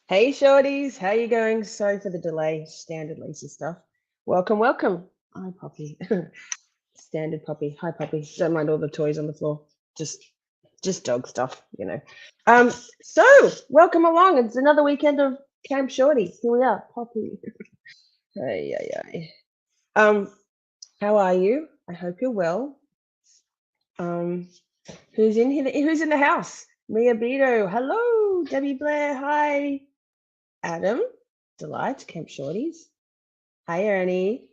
Hey shorties, how you going? Sorry for the delay. Standard Lisa stuff. Welcome, welcome. Hi Poppy. Standard Poppy. Hi Poppy. Don't mind all the toys on the floor. Just just dog stuff. Um, so welcome along. It's another weekend of Camp Shorty. Here we are, Poppy. Hey, hey, hey. How are you? I hope you're well. Um, who's in here? Who's in the house? Mia Beto. Hello, Debbie Blair. Hi. Adam, Delight, Camp Shorties. Hi, Ernie.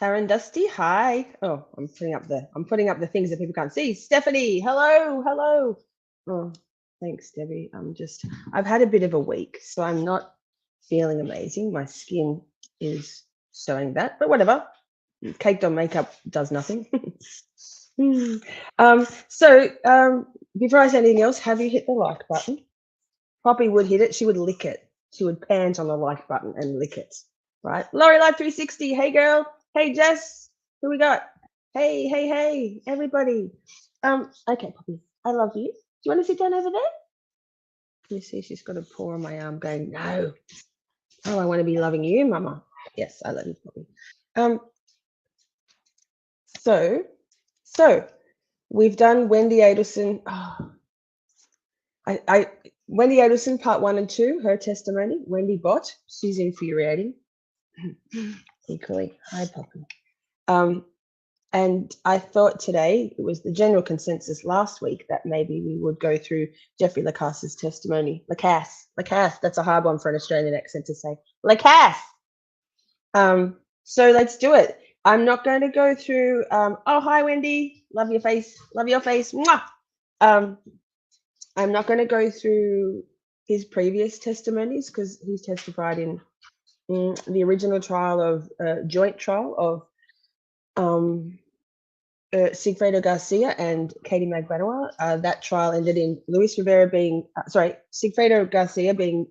Taryn Dusty, hi. Oh, I'm putting up the things that people can't see. Stephanie, hello, hello. Oh, thanks, Debbie. I've had a bit of a week, so I'm not feeling amazing. My skin is showing that, but whatever. Caked on makeup does nothing. So before I say anything else, have you hit the like button? Poppy would hit it. She would lick it. She would pant on the like button and lick it. Right? Lori Live 360. Hey, girl. Hey, Jess. Who we got? Hey, hey, hey, everybody. Okay, Poppy. I love you. Do you want to sit down over there? You see, she's got a paw on my arm going, no. Oh, I want to be loving you, Mama. Yes, I love you, Poppy. Um, so we've done Wendi Adelson. Oh, I Wendi Adelson part 1 and 2, her testimony. Wendi Bot, she's infuriating. Equally. Hi, Poppy. And I thought today it was the general consensus last week that maybe we would go through Jeffrey Lacasse's testimony. Lacasse, that's a hard one for an Australian accent to say. Lacasse. So let's do it. I'm not going to go through. Oh, hi, Wendi. Love your face. Love your face. Mwah! I'm not going to go through his previous testimonies because he's testified in the original trial of joint trial of Sigfredo Garcia and Katie Magbanua. That trial ended in Luis Rivera Sigfredo Garcia being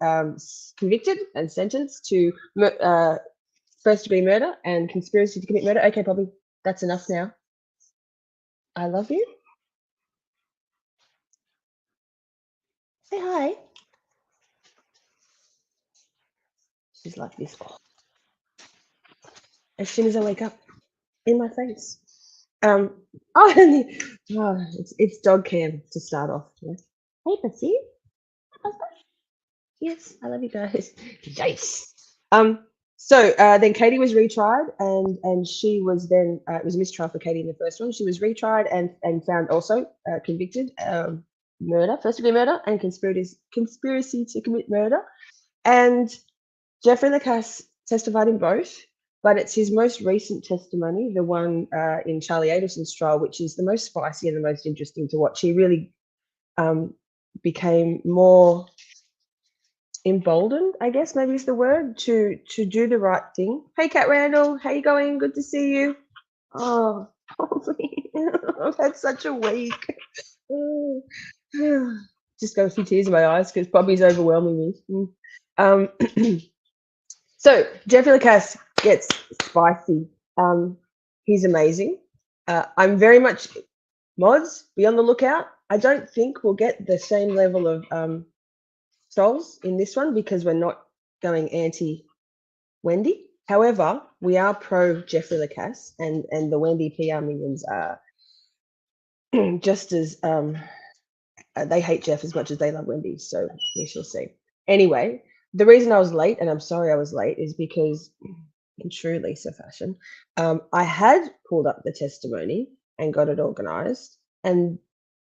convicted and sentenced to first-degree murder and conspiracy to commit murder. Okay, Poppy, that's enough now. I love you. Say hi. She's like this. As soon as I wake up, in my face. It's dog cam to start off. Yeah. Hey, Pussy. Yes, I love you guys. Yes. So then Katie was retried, and she was then it was a mistrial for Katie in the first one. She was retried and found also convicted murder, first degree murder, and conspiracy to commit murder. And Jeffrey Lacasse testified in both, but it's his most recent testimony, the one in Charlie Adelson's trial, which is the most spicy and the most interesting to watch. He really became more emboldened, I guess maybe is the word, to do the right thing. Hey, Kat Randall, how you going? Good to see you. Oh, I've had such a week. Just got a few tears in my eyes because Bobby's overwhelming me. So Jeffrey Lacasse gets spicy. He's amazing. I'm very much mods. Be on the lookout. I don't think we'll get the same level of trolls in this one because we're not going anti Wendi. However, we are pro Jeffrey Lacasse, and the Wendi PR minions are just as they hate Jeff as much as they love Wendi. So we shall see. Anyway, the reason I was late, and I'm sorry I was late, is because in true Lisa fashion, I had pulled up the testimony and got it organized, and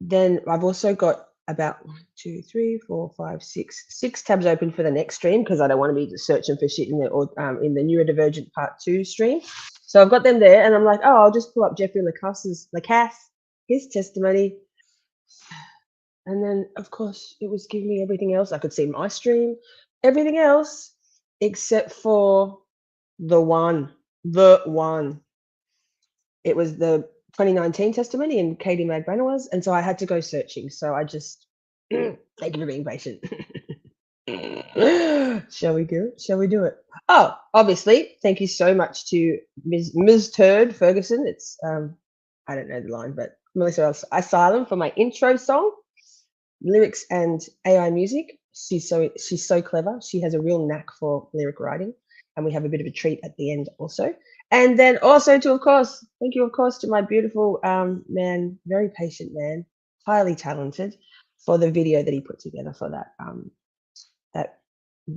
then I've also got about 1, 2, 3, 4, 5, 6 tabs open for the next stream because I don't want to be searching for shit in the neurodivergent part 2 stream. So I've got them there, and I'm like, oh, I'll just pull up Jeffrey Lacasse, his testimony, and then of course it was giving me everything else. I could see my stream, everything else except for the one. It was the 2019 testimony and Katie Magbanua, and so I had to go searching. So I just thank you for being patient. Shall we do it? Shall we do it? Oh, obviously, thank you so much to Ms. Turd Ferguson. It's I don't know the line, but Melissa Asylum for my intro song, lyrics and AI music. she's so clever. She has a real knack for lyric writing, and we have a bit of a treat at the end also. And then also to, of course, thank you, of course, to my beautiful man, very patient man, highly talented, for the video that he put together for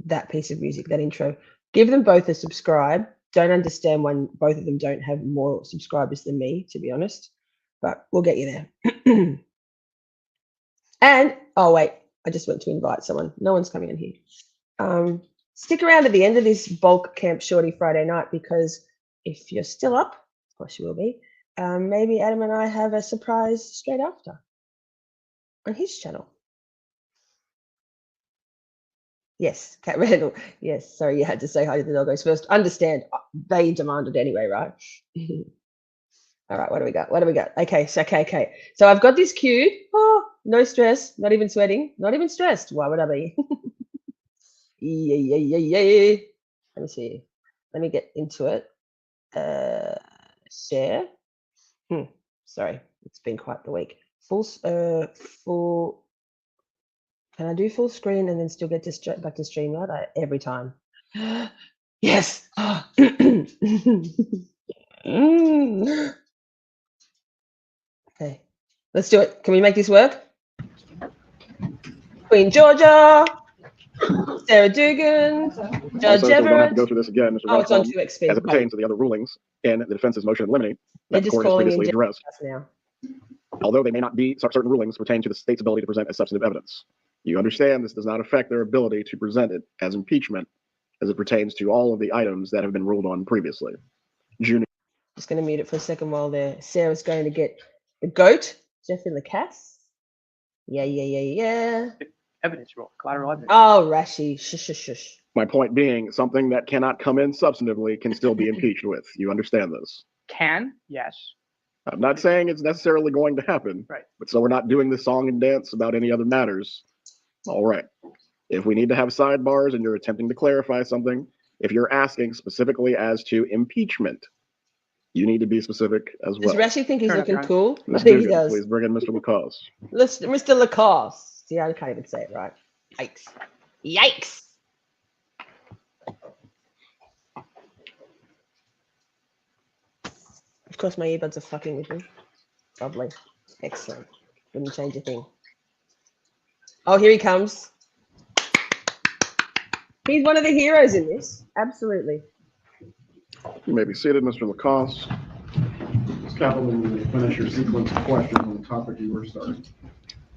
that piece of music, that intro. Give them both a subscribe. Don't understand when both of them don't have more subscribers than me, to be honest, but we'll get you there. And oh wait, I just went to invite someone. No one's coming in here. Stick around at the end of this bulk camp shorty Friday night, because if you're still up, of course you will be, maybe Adam and I have a surprise straight after on his channel. Yes, Cat Randall. Yes, sorry, you had to say hi to the doggos first. Understand, they demanded anyway, right? All right, what do we got? What do we got? Okay, okay. So I've got this queued. Oh, no stress, not even sweating, not even stressed. Why would I be? Yeah. Let me see. Let me get into it. Share. Sorry, it's been quite the week. Full. Can I do full screen and then still get back to StreamYard every time? Yes. Okay, let's do it. Can we make this work? Queen Georgia, Sarah Dugan, Judge Everett. Don't have to Everett. go through this again, Mr. Oh, it's on Rashbaum, 2xp. as it pertains to the other rulings in the defense's motion to eliminate that the court has previously addressed. Now. Although they may not be, certain rulings pertain to the state's ability to present as substantive evidence. You understand this does not affect their ability to present it as impeachment, as it pertains to all of the items that have been ruled on previously. Junior. Just going to mute it for a second while there. Sarah's going to get the GO.A.T, Jeffrey Lacasse. Yeah. Evidence rule, collateral evidence. Oh, Rashi, shush. My point being, something that cannot come in substantively can still be impeached with. You understand this? Can, yes. I'm not saying it's necessarily going to happen, right? But so we're not doing this song and dance about any other matters. All right. If we need to have sidebars and you're attempting to clarify something, if you're asking specifically as to impeachment, you need to be specific as well. Does Rashi think he's looking cool? Ms. I think he Dugan, does. please bring in Mr. Lacasse. Mr. Lacasse. See, I can't even say it right. Yikes. Of course, my earbuds are fucking with me. Lovely. Excellent. Wouldn't change a thing. Oh, here he comes. He's one of the heroes in this. Absolutely. You may be seated, Mr. Lacasse. Ms. Kaplan, you may finish your sequence of questions on the topic you were starting.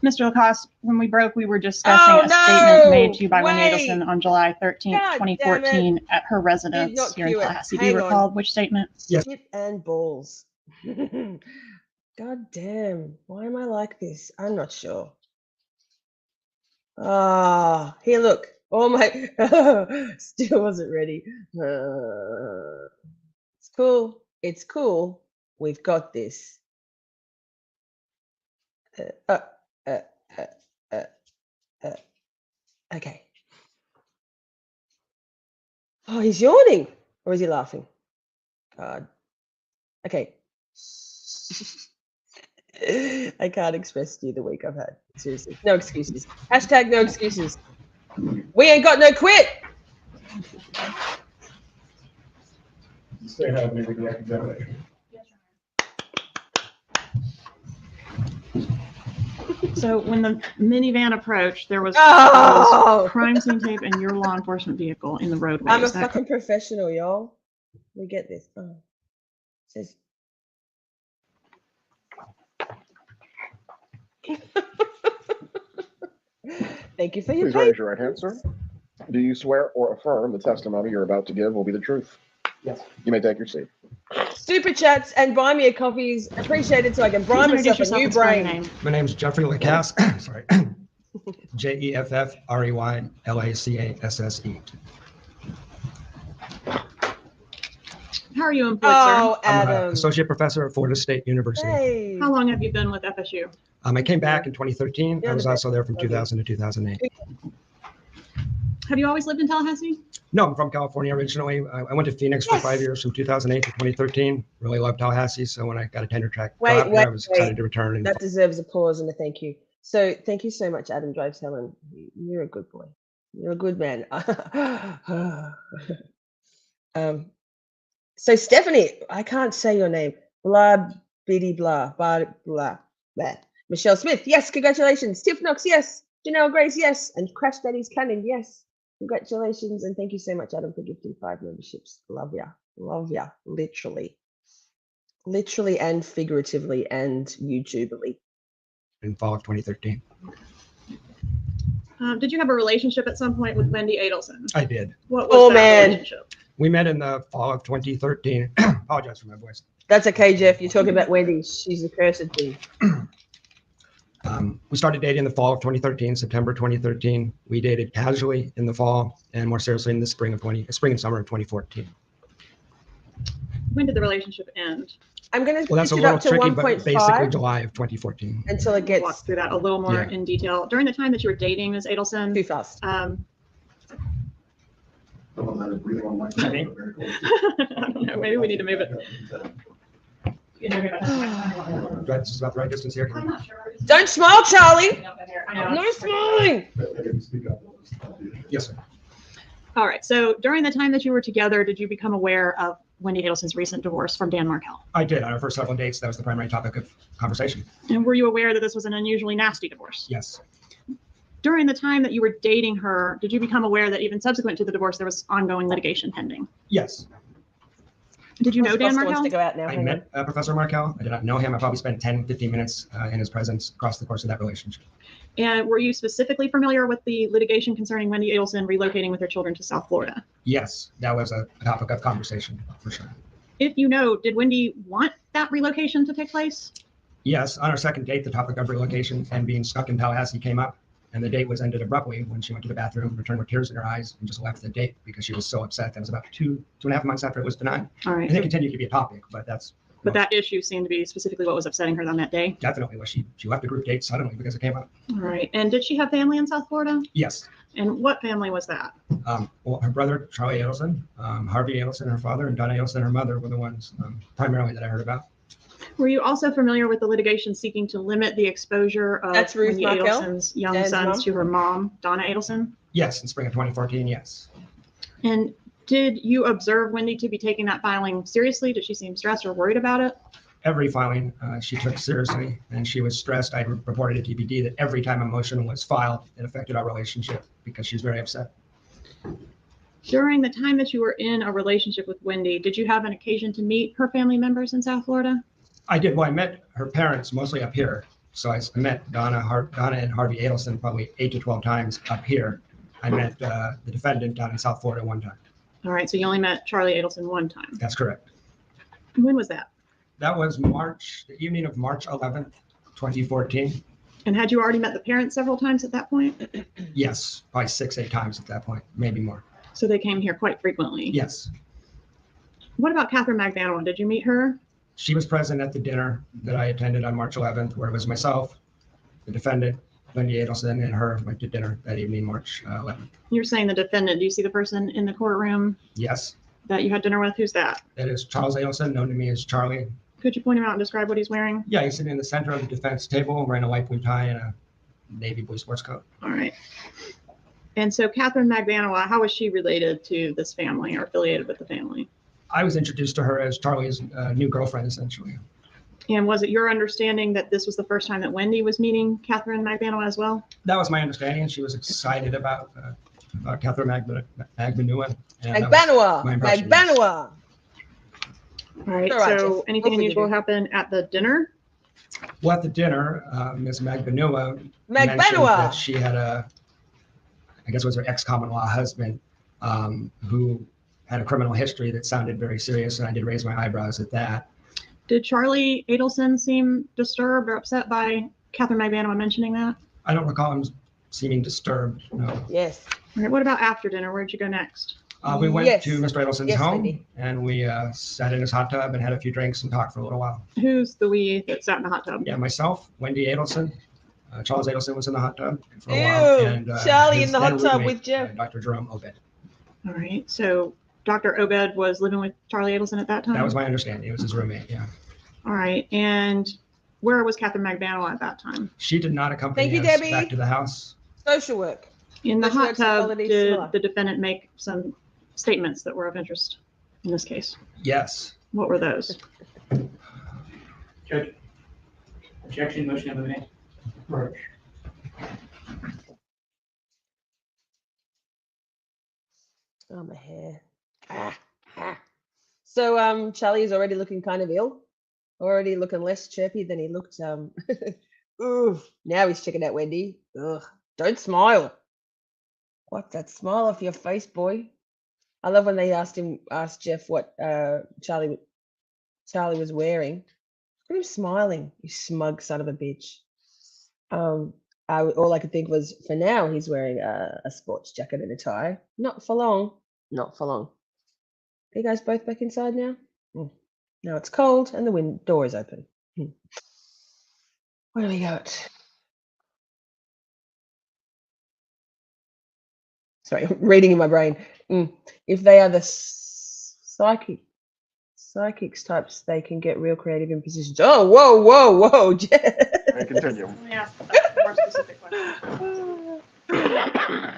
Mr. Lacasse, when we broke, we were discussing a statement made to you by Wendi Adelson on July 13th, 2014 at her residence here in Tallahassee. Do you recall which statement? Yes. Shit and balls. God damn. Why am I like this? I'm not sure. Ah, here, look. Oh my, still wasn't ready. It's cool. It's cool. We've got this. Okay. Oh, he's yawning. Or is he laughing? God. Okay. I can't express to you the week I've had. Seriously. No excuses. Hashtag no excuses. We ain't got no quit. Stay ahead, maybe the examination. So when the minivan approached, there was crime scene tape and your law enforcement vehicle in the roadway. I'm a fucking professional, y'all. We get this. Oh. It says. Thank you for your Please raise your right hand, sir. Do you swear or affirm the testimony you're about to give will be the truth? Yes. You may take your seat. Super chats and buy me a coffees. Appreciate it so I can buy myself a new brain. My name is Jeffrey Lacasse. Sorry. JEFFREYLACASSE. How are you employed, Oh, sir? Adam. I'm an associate professor at Florida State University. Hey. How long have you been with FSU? I came back in 2013. I was also there from 2000 to 2008. Have you always lived in Tallahassee? No, I'm from California originally. I went to Phoenix for 5 years from 2008 to 2013. Really loved Tallahassee. So when I got a tenure track, I was excited to return. That deserves a pause and a thank you. So thank you so much, Adam Drives Helen. He You're a good boy. You're a good man. So Stephanie, I can't say your name. Blah, biddy, blah, blah, blah, blah. Michelle Smith, yes, congratulations. Tiff Knox, yes. Janelle Grace, yes. And Crash Daddy's Canning, yes. Congratulations. And thank you so much, Adam, for gifting 5 memberships. Love ya. Love ya. Literally. Literally and figuratively and YouTuberly. In fall of 2013. Did you have a relationship at some point with Wendi Adelson? I did. What was that relationship? We met in the fall of 2013. Apologize for my voice. That's okay, Jeff. You're talking about Wendy. She's a cursed thing. We started dating in the fall of 2013, September 2013. We dated casually in the fall and more seriously in the spring and summer of 2014. When did the relationship end? I'm going to Well, that's a push it little up to tricky, but 1.5 basically July of 2014. until it gets Walk through that a little more in detail. During the time that you were dating Ms. Adelson, too fast. I don't know, maybe we need to move it. This is about the right distance here. I'm not sure. Don't smile, Charlie. I know. No smiling. Yes, sir. All right. So during the time that you were together, did you become aware of Wendi Adelson's recent divorce from Dan Markel? I did. On our first several dates, that was the primary topic of conversation. And were you aware that this was an unusually nasty divorce? Yes. During the time that you were dating her, did you become aware that even subsequent to the divorce, there was ongoing litigation pending? Yes. Did you know Dan Wants Markel? to go out now. I Hang on. met Professor Markel. I did not know him. I probably spent 10, 15 minutes in his presence across the course of that relationship. And were you specifically familiar with the litigation concerning Wendi Adelson relocating with her children to South Florida? Yes, that was a topic of conversation for sure. If you know, did Wendi want that relocation to take place? Yes, on our second date, the topic of relocation and being stuck in Tallahassee came up, and the date was ended abruptly when she went to the bathroom, returned with tears in her eyes, and just left the date because she was so upset. That was about two and a half months after it was denied. All right. And it continued to be a topic, but that's. But that issue seemed to be specifically what was upsetting her on that day. Definitely was. She left the group date suddenly because it came up. All right. And did she have family in South Florida? Yes. And what family was that? Well, her brother, Charlie Adelson, Harvey Adelson, her father, and Donna Adelson, her mother, were the ones primarily that I heard about. Were you also familiar with the litigation seeking to limit the exposure of That's Ruth Wendi Markel, Adelson's young Dan's sons mom? to her mom, Donna Adelson? Yes, in spring of 2014, yes. And did you observe Wendi to be taking that filing seriously? Did she seem stressed or worried about it? Every filing she took seriously, and she was stressed. I reported to TPD that every time a motion was filed, it affected our relationship because she's very upset. During the time that you were in a relationship with Wendi, did you have an occasion to meet her family members in South Florida? I did. Well, I met her parents mostly up here. So I met Donna and Harvey Adelson probably 8 to 12 times up here. I met the defendant down in South Florida one time. All right, so you only met Charlie Adelson one time. That's correct. When was that? That was the evening of March 11th, 2014. And had you already met the parents several times at that point? Yes, probably 6, 8 times at that point, maybe more. So they came here quite frequently. Yes. What about Catherine Magbanua? Did you meet her? She was present at the dinner that I attended on March 11th, where it was myself, the defendant, Wendi Adelson, and her went to dinner that evening, March 11th. You're saying the defendant. Do you see the person in the courtroom Yes, that you had dinner with? Who's that? that is Charles Adelson, known to me as Charlie. Could you point him out and describe what he's wearing? Yeah, he's sitting in the center of the defense table, wearing a light blue tie and a navy blue sports coat. All right. And so Catherine Magbanua, how was she related to this family or affiliated with the family? I was introduced to her as Charlie's new girlfriend, essentially. And was it your understanding that this was the first time that Wendi was meeting Catherine Magbanua as well? That was my understanding. She was excited about Catherine Magbanua. Magbanua. All right. All right, So Jeff. anything Hopefully unusual you do. happened at the dinner? Well, at the dinner, Ms. Magbanua mentioned Magbanua. that she had I guess it was her ex-common law husband, who had a criminal history that sounded very serious, and I did raise my eyebrows at that. Did Charlie Adelson seem disturbed or upset by Catherine Magbanua mentioning that? I don't recall him seeming disturbed, no. Yes. All right. What about after dinner? Where'd you go next? We went Yes. to Mr. Adelson's Yes, home, Wendy. and we sat in his hot tub and had a few drinks and talked for a little while. Who's the we that sat in the hot tub? Yeah, myself, Wendi Adelson, Charles Adelson was in the hot tub for a while. Ew, And, Charlie his in the hot then tub roommate, with Jeff. Dr. Jerome Obed. All right. So Dr. Obed was living with Charlie Adelson at that time? That was my understanding. It was his roommate, yeah. All right. And where was Catherine Magbanua at that time? She did not accompany Thank you, us Debbie. back to the house. Social work. In the Which hot works tub, quality did similar. the defendant make some statements that were of interest in this case? Yes. What were those? Judge. Objection, motion eliminated. Oh, my hair. So Charlie is already looking kind of ill, already looking less chirpy than he looked. Ooh, now he's checking out Wendy. Ugh, don't smile. Wipe that smile off your face, boy. I love when they asked Jeff what Charlie was wearing. Look at him smiling, you smug son of a bitch. All I could think was, for now, he's wearing a sports jacket and a tie. Not for long. Not for long. Are you guys both back inside now? Now it's cold and the door is open. What do we got? Sorry, I'm reading in my brain. If they are the psychics types, they can get real creative in positions. Oh, whoa. And continue. Let me ask a more specific question.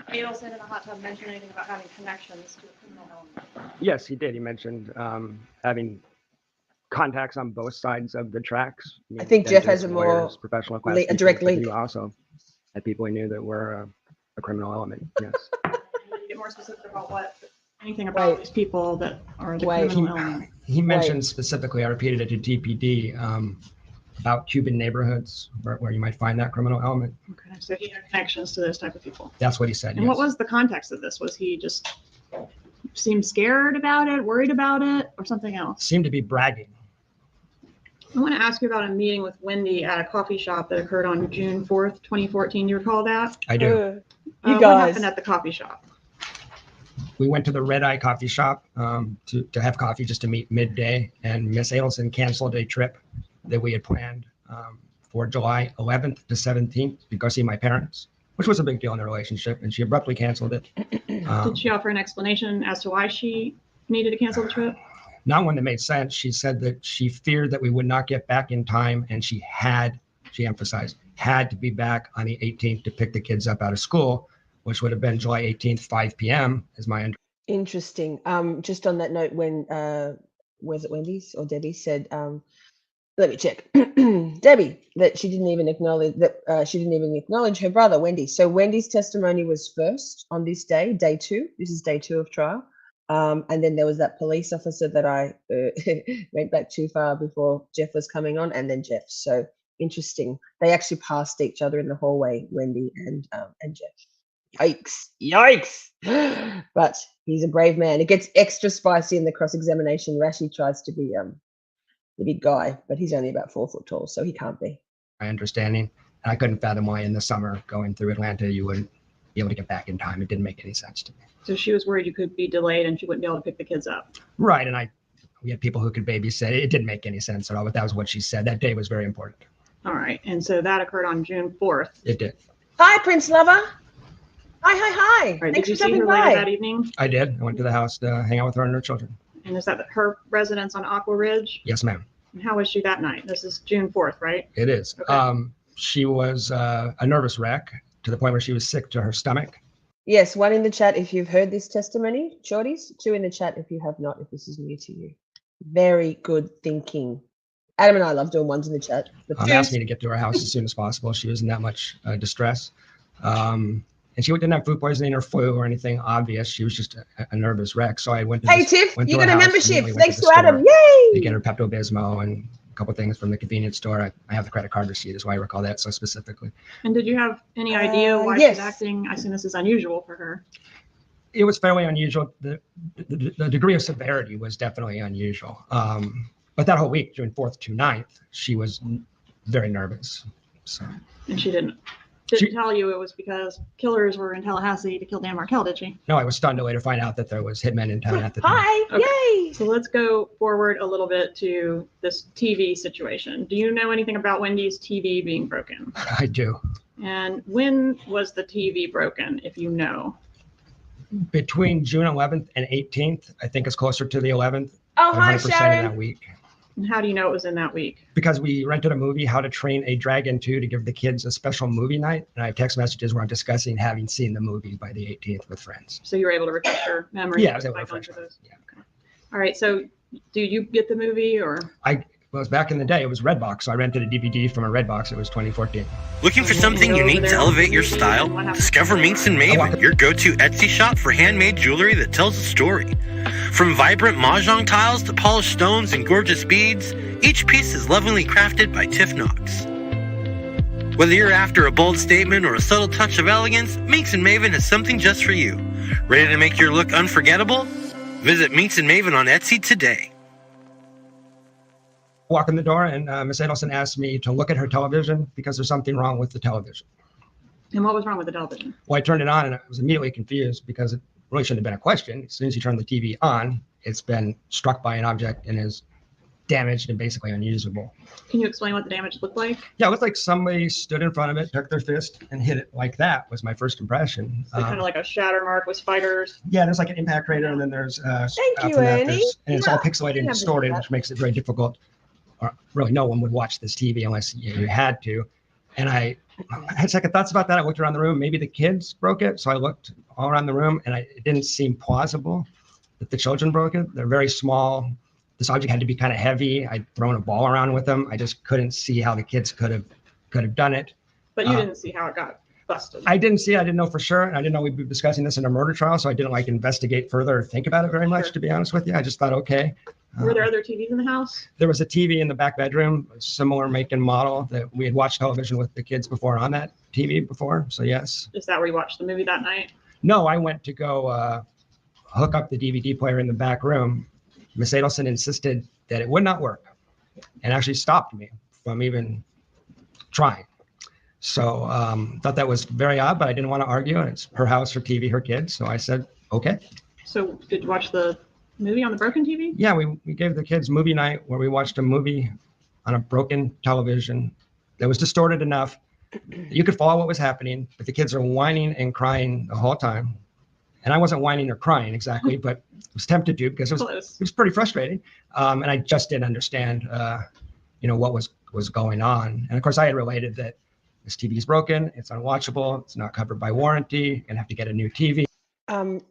Adelson in the hot tub mentioned anything about having connections to a criminal element? Yes, he did. He mentioned having contacts on both sides of the tracks. I think Jeff has dentists, a more lawyers, professional class a direct people, but link. he also had people he knew that were a criminal element. Yes. Can you get more specific about what? Anything about these people that are the criminal element? He mentioned specifically, I repeated it to DPD, about Cuban neighborhoods where you might find that criminal element. Okay, so he had connections to those type of people. That's what he said. And yes. what was the context of this? Was he just seemed scared about it, worried about it, or something else? Seemed to be bragging. I want to ask you about a meeting with Wendi at a coffee shop that occurred on June 4th, 2014. You recall that? I do. You What guys. happened at the coffee shop? We went to the Red Eye Coffee Shop to have coffee just to meet midday, and Miss Adelson canceled a trip that we had planned for July 11th to 17th to go see my parents, which was a big deal in the relationship, and she abruptly canceled it. Did she offer an explanation as to why she needed to cancel the trip? Not one that made sense. She said that she feared that we would not get back in time, and she emphasized, had to be back on the 18th to pick the kids up out of school, which would have been July 18th, 5 p.m. is my understanding. Interesting. Just on that note, when was it Wendy's or Debbie said, let me check. Debbie, that she didn't even acknowledge her brother, Wendy. So Wendy's testimony was first on this day, day 2. This is day 2 of trial. And then there was that police officer that I went back too far before Jeff was coming on, and then Jeff. So interesting. They actually passed each other in the hallway, Wendy and Jeff. Yikes. But he's a brave man. It gets extra spicy in the cross-examination. Rashi tries to be the big guy, but he's only about 4 foot tall, so he can't be. My understanding, and I couldn't fathom why in the summer going through Atlanta you wouldn't be able to get back in time. It didn't make any sense to me. So she was worried you could be delayed and she wouldn't be able to pick the kids up. Right, and we had people who could babysit. It didn't make any sense at all, but that was what she said. That day was very important. All right, and so that occurred on June 4th. It did. Hi, Prince Lover. Hi. All right, Thanks did you for see stopping her later by. that evening? I did. I went to the house to hang out with her and her children. And is that her residence on Aqua Ridge? Yes, ma'am. And how was she that night? This is June 4th, right? It is. Okay. She was a nervous wreck to the point where she was sick to her stomach. Yes, 1 in the chat if you've heard this testimony, shorties. 2 in the chat if you have not, if this is new to you. Very good thinking. Adam and I love doing 1s in the chat. Asked me to get to her house as soon as possible. She was in that much distress. And she didn't have food poisoning or flu or anything obvious. She was just a nervous wreck. So I went to Hey, Tiff, you got a membership. Went Thanks to to the Adam. store Yay! to get her Pepto-Bismol and a couple things from the convenience store. I have the credit card receipt, is why I recall that so specifically. And did you have any idea why yes. she's acting? I assume this is unusual for her. It was fairly unusual. The degree of severity was definitely unusual. But that whole week, June 4th to 9th, she was very nervous. So. And she didn't tell you it was because killers were in Tallahassee to kill Dan Markel, did she? No, I was stunned to later find out that there was hitmen in town at the time. Hi, Okay. yay! So let's go forward a little bit to this TV situation. Do you know anything about Wendy's TV being broken? I do. And when was the TV broken, if you know? Between June 11th and 18th, I think it's closer to the 11th. Oh, hi, 100% of Sharon. that week. And how do you know it was in that week? Because we rented a movie, How to Train a Dragon 2, to give the kids a special movie night. And I have text messages where I'm discussing having seen the movie by the 18th with friends. So you were able to refresh your memory? Yeah, I was able to refresh those. Yeah. Okay. All right. So did you get the movie or? Well, it was back in the day. It was Redbox, so I rented a DVD from a Redbox. It was 2014. Looking for something unique to elevate your style? Discover Minx and Maven, your go-to Etsy shop for handmade jewelry that tells a story. From vibrant mahjong tiles to polished stones and gorgeous beads, each piece is lovingly crafted by Tiff Knox. Whether you're after a bold statement or a subtle touch of elegance, Minx and Maven has something just for you. Ready to make your look unforgettable? Visit Minx and Maven on Etsy today. Walk in the door, and Miss Adelson asked me to look at her television because there's something wrong with the television. And what was wrong with the television? Well, I turned it on, and I was immediately confused because it really shouldn't have been a question. As soon as you turn the TV on, it's been struck by an object and is damaged and basically unusable. Can you explain what the damage looked like? Yeah, it looked like somebody stood in front of it, took their fist, and hit it like that was my first impression. So kind of like a shatter mark with spiders. Yeah, there's like an impact crater, and then there's Thank you, Annie. and it's all pixelated and distorted, which makes it very difficult. Or really, no one would watch this TV unless you had to. And I had second thoughts about that. I looked around the room. Maybe the kids broke it. So I looked all around the room, and it didn't seem plausible that the children broke it. They're very small. This object had to be kind of heavy. I'd thrown a ball around with them. I just couldn't see how the kids could have done it. But you didn't see how it got busted. I didn't see it. I didn't know for sure. And I didn't know we'd be discussing this in a murder trial. So I didn't investigate further or think about it very much, to be honest with you. I just thought, okay. Were there other TVs in the house? There was a TV in the back bedroom, a similar make and model that we had watched television with the kids before on that TV before. So yes. Is that where you watched the movie that night? No, I went to go hook up the DVD player in the back room. Miss Adelson insisted that it would not work and actually stopped me from even trying. So thought that was very odd, but I didn't want to argue. And it's her house, her TV, her kids. So I said, okay. So did you watch the movie on the broken TV? Yeah, we gave the kids movie night where we watched a movie on a broken television that was distorted enough that you could follow what was happening, but the kids are whining and crying the whole time. And I wasn't whining or crying exactly, but I was tempted to because it was pretty frustrating. And I just didn't understand, what was going on. And of course, I had related that this TV is broken, it's unwatchable, it's not covered by warranty, you're gonna have to get a new TV.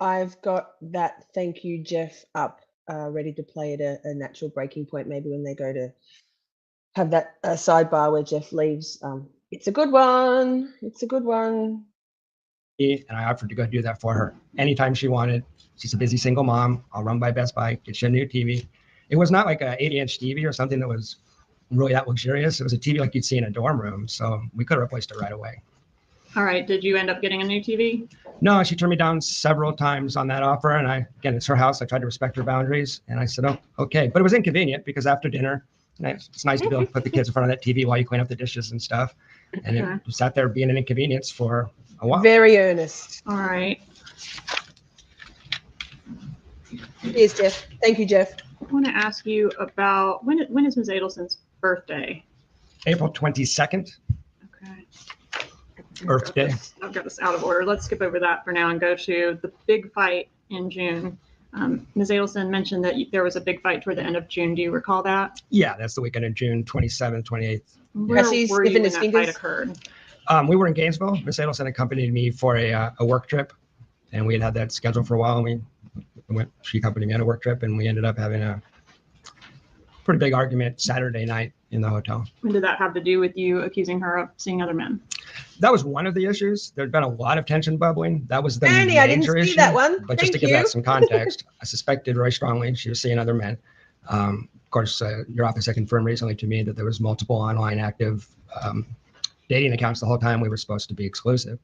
I've got that thank you, Jeff, up, ready to play at a natural breaking point, maybe when they go to have that sidebar where Jeff leaves. It's a good one. It's a good one. And I offered to go do that for her anytime she wanted. She's a busy single mom. I'll run by Best Buy, get you a new TV. It was not like an 80-inch TV or something that was really that luxurious. It was a TV like you'd see in a dorm room. So we could have replaced it right away. All right. Did you end up getting a new TV? No, she turned me down several times on that offer. And again, it's her house. I tried to respect her boundaries. And I said, oh, okay. But it was inconvenient because after dinner, it's nice to be able to put the kids in front of that TV while you clean up the dishes and stuff. And it sat there being an inconvenience for a while. Very earnest. All right. Here's Jeff. Thank you, Jeff. I want to ask you about when is Ms. Adelson's birthday? April 22nd. Okay. Earth Day. I've got this out of order. Let's skip over that for now and go to the big fight in June. Ms. Adelson mentioned that there was a big fight toward the end of June. Do you recall that? Yeah, that's the weekend of June 27th, 28th. Where were you when that fight occurred? We were in Gainesville. Ms. Adelson accompanied me for a work trip, and we had that scheduled for a while. And she accompanied me on a work trip, and we ended up having a pretty big argument Saturday night in the hotel. And did that have to do with you accusing her of seeing other men? That was one of the issues. There'd been a lot of tension bubbling. That was the Annie, major I didn't see issue. that one. But just to give that some context, I suspected very strongly she was seeing other men. Of course, your office had confirmed recently to me that there was multiple online active dating accounts the whole time we were supposed to be exclusive.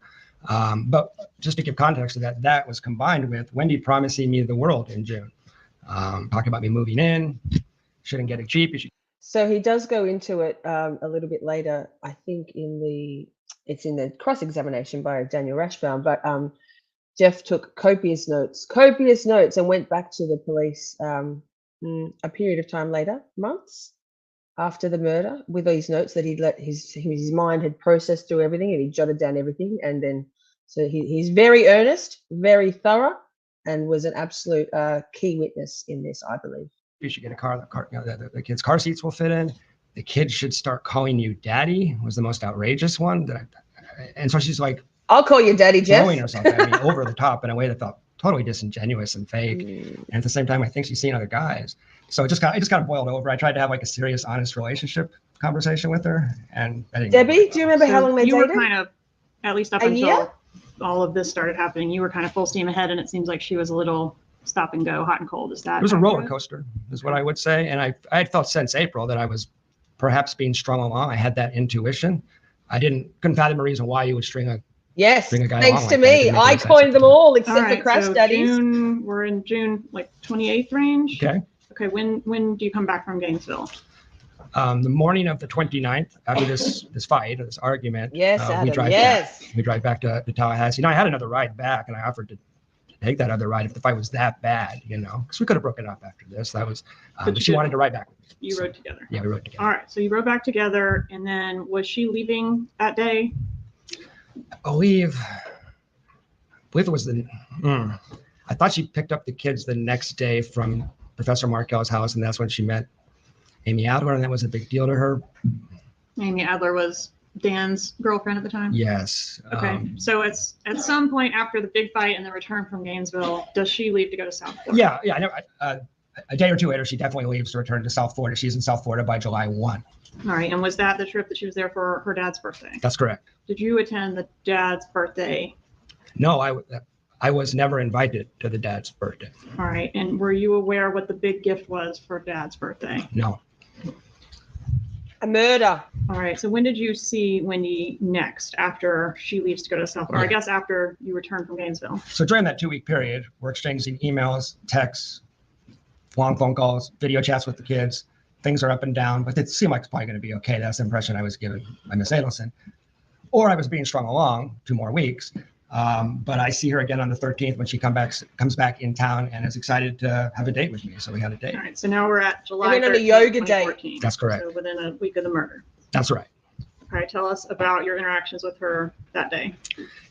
But just to give context to that, that was combined with Wendi promising me the world in June, talking about me moving in, shouldn't get a Jeep. So he does go into it a little bit later, I think it's in the cross-examination by Daniel Rashbaum, but Jeff took copious notes and went back to the police a period of time later, months after the murder, with these notes that he'd let his mind had processed through everything, and he jotted down everything. And then, so he's very earnest, very thorough, and was an absolute key witness in this, I believe. you should get a car. The kids' car seats will fit in. The kids should start calling you daddy was the most outrageous one. And so she's like, I'll call you daddy, Jeff. throwing herself at me over the top in a way that felt totally disingenuous and fake. And at the same time, I think she's seen other guys. So it just kind of boiled over. I tried to have like a serious, honest relationship conversation with her, and I didn't. Debbie, do you remember how long they you were dated? kind of, at least up A until year? all of this started happening, you were kind of full steam ahead, and it seems like she was a little stop and go, hot and cold. Is that? It was a roller accurate? coaster, is what I would say. And I had felt since April that I was perhaps being strung along. I had that intuition. I couldn't fathom a reason why you would string a Yes, Bring a guy thanks along to like that. It me. didn't make I any sense. coined them all except All right, for crash so studies. we're in June, like 28th range. Okay. Okay, when do you come back from Gainesville? The morning of the 29th, after this fight or this argument, Yes, we Adam, drive yes. back. We drive back to Tallahassee. Now I had another ride back, and I offered to take that other ride if the fight was that bad, because we could have broken up after this. That was, But but you she didn't. wanted to ride back with me. You So, rode together. Yeah, we rode together. All right, so you rode back together, and then was she leaving that day? I believe it was I thought she picked up the kids the next day from Professor Markel's house, and that's when she met Amy Adler, and that was a big deal to her. Amy Adler was Dan's girlfriend at the time? Yes. Okay, so it's at some point after the big fight and the return from Gainesville, does she leave to go to South Florida? Yeah. I know. A day or two later, she definitely leaves to return to South Florida. She's in South Florida by July 1. All right, and was that the trip that she was there for her dad's birthday? That's correct. Did you attend the dad's birthday? No, I was never invited to the dad's birthday. All right, and were you aware what the big gift was for dad's birthday? No. A murder. All right, so when did you see Wendi next after she leaves to go to South Florida? Yeah. I guess after you return from Gainesville. So during that 2-week period, we're exchanging emails, texts, long phone calls, video chats with the kids. Things are up and down, but it seemed like it's probably going to be okay. That's the impression I was given by Miss Adelson. Or I was being strung along 2 more weeks. But I see her again on the 13th when she comes back in town and is excited to have a date with me. So we had a date. All right, so now we're at July went on a 13th, yoga date. 2014. That's correct. So within a week of the murder. That's right. All right, tell us about your interactions with her that day.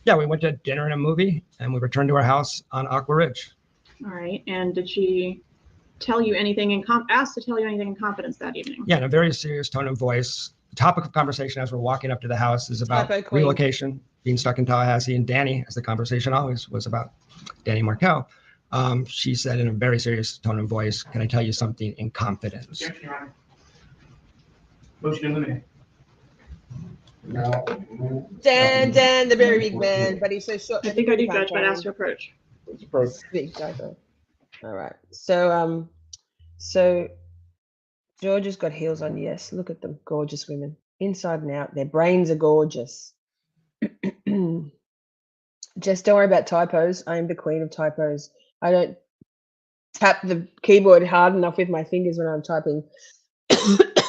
Yeah, we went to dinner and a movie, and we returned to our house on Aqua Ridge. All right, and did she tell you anything asked to tell you anything in confidence that evening? Yeah, in a very serious tone of voice. The topic of conversation as we're walking up to the house is about Typo queen. relocation, being stuck in Tallahassee, and Danny, as the conversation always was about Danny Markel. She said in a very serious tone of voice, "Can I tell you something in confidence?" Objection, Your Honor. Motion to eliminate. Dan, the very big man, but he's so short. I think I do judge, but asked to approach. Big typo. All right. So George has got heels on. Yes, look at them, gorgeous women, inside and out. Their brains are gorgeous. Just don't worry about typos. I am the queen of typos. I don't tap the keyboard hard enough with my fingers when I'm typing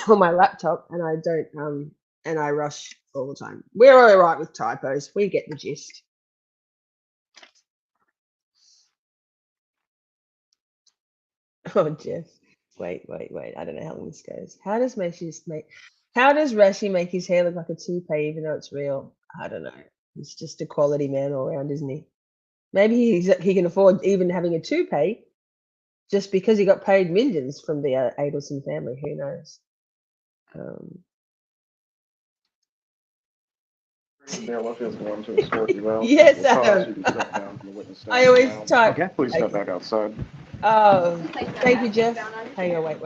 on my laptop, and I don't and I rush all the time. We're all right with typos. We get the gist. Oh, Jeff. Wait. I don't know how long this goes. How does Rashi make his hair look like a toupee even though it's real? I don't know. He's just a quality man all around, isn't he? Maybe he can afford even having a toupee just because he got paid millions from the Adelson family. Who knows? Yes, Adam. I always type. Okay. Please step back outside. Oh, thank you, Jeff. Hang on, wait.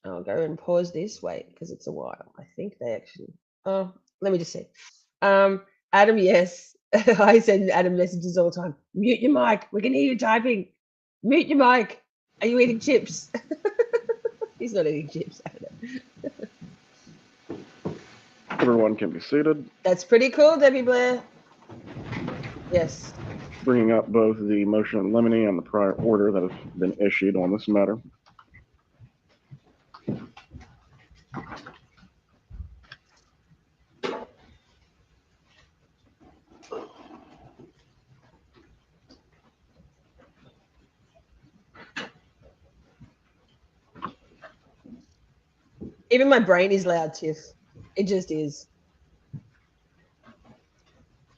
I'll go and pause this. Wait, because it's a while. I think they actually. Oh, let me just see. Adam, yes. I send Adam messages all the time. Mute your mic. We can hear you typing. Mute your mic. Are you eating chips? He's not eating chips. I don't know. Everyone can be seated. That's pretty cool, Debbie Blair. Yes. Bringing up both the motion in limine and the prior order that has been issued on this matter. Even my brain is loud, Tiff. It just is.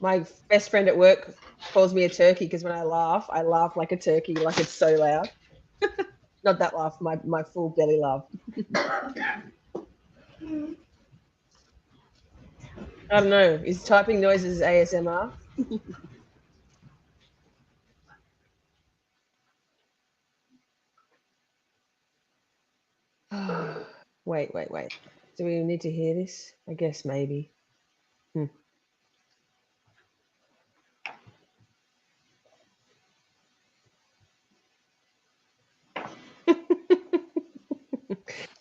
My best friend at work calls me a turkey because when I laugh like a turkey, like it's so loud. Not that laugh, my full belly laugh. I don't know. Is typing noises ASMR? Wait. Do we need to hear this? I guess maybe.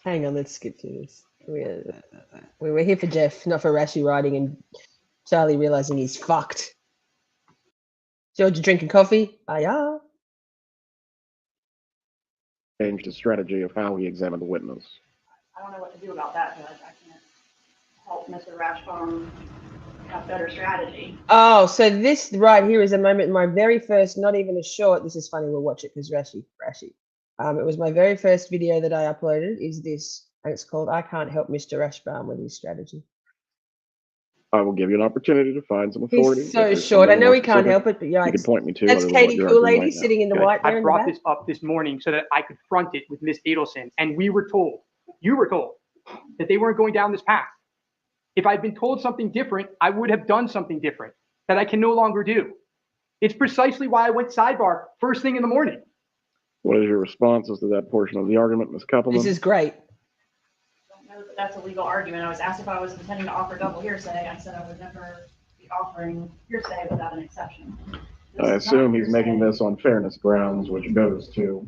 Hang on, let's skip through this. We're here for Jeff, not for Rashi writing and Charlie realizing he's fucked. George, you drinking coffee? Yeah. Changed his strategy of how he examined the witness. I don't know what to do about that, Judge. I can't help Mr. Rashbaum have better strategy. Oh, so this right here is a moment in my very first, not even a short. This is funny. We'll watch it because Rashi. It was my very first video that I uploaded. Is this? And it's called "I Can't Help Mr. Rashbaum with His Strategy." I will give you an opportunity to find some authority. He's so short. I know he can't help it, but yeah, you can point me to. That's Katie Kool-Lady sitting in the white. I brought this up this morning so that I could front it with Miss Adelson, and we were told, you were told, that they weren't going down this path. If I'd been told something different, I would have done something different that I can no longer do. It's precisely why I went sidebar first thing in the morning. What is your responses to that portion of the argument, Ms. Koppelman? This is great. I don't know that that's a legal argument. I was asked if I was intending to offer double hearsay. I said I would never be offering hearsay without an exception. I assume he's making this on fairness grounds, which goes to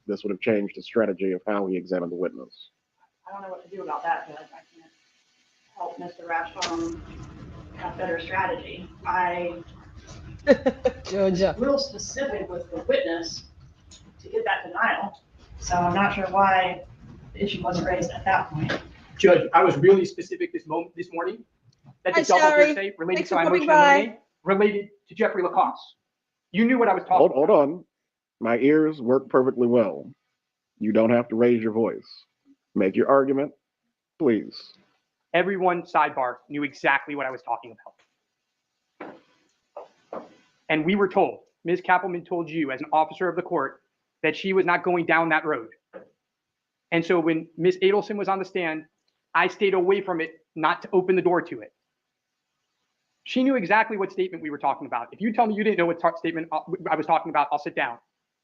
this would have changed his strategy of how he examined the witness. I don't know what to do about that, Judge. I can't help Mr. Rashbaum have better strategy. Georgia. Real specific with the witness to get that denial. So I'm not sure why the issue wasn't raised at that point. Judge, I was really specific this morning that the double hearsay related to my motion eliminated related to Jeffrey Lacasse. You knew what I was talking about. Hold on. My ears work perfectly well. You don't have to raise your voice. Make your argument, please. Everyone sidebar knew exactly what I was talking about. And we were told, Ms. Koppelman told you as an officer of the court that she was not going down that road. And so when Ms. Adelson was on the stand, I stayed away from it, not to open the door to it. She knew exactly what statement we were talking about. If you tell me you didn't know what statement I was talking about, I'll sit down.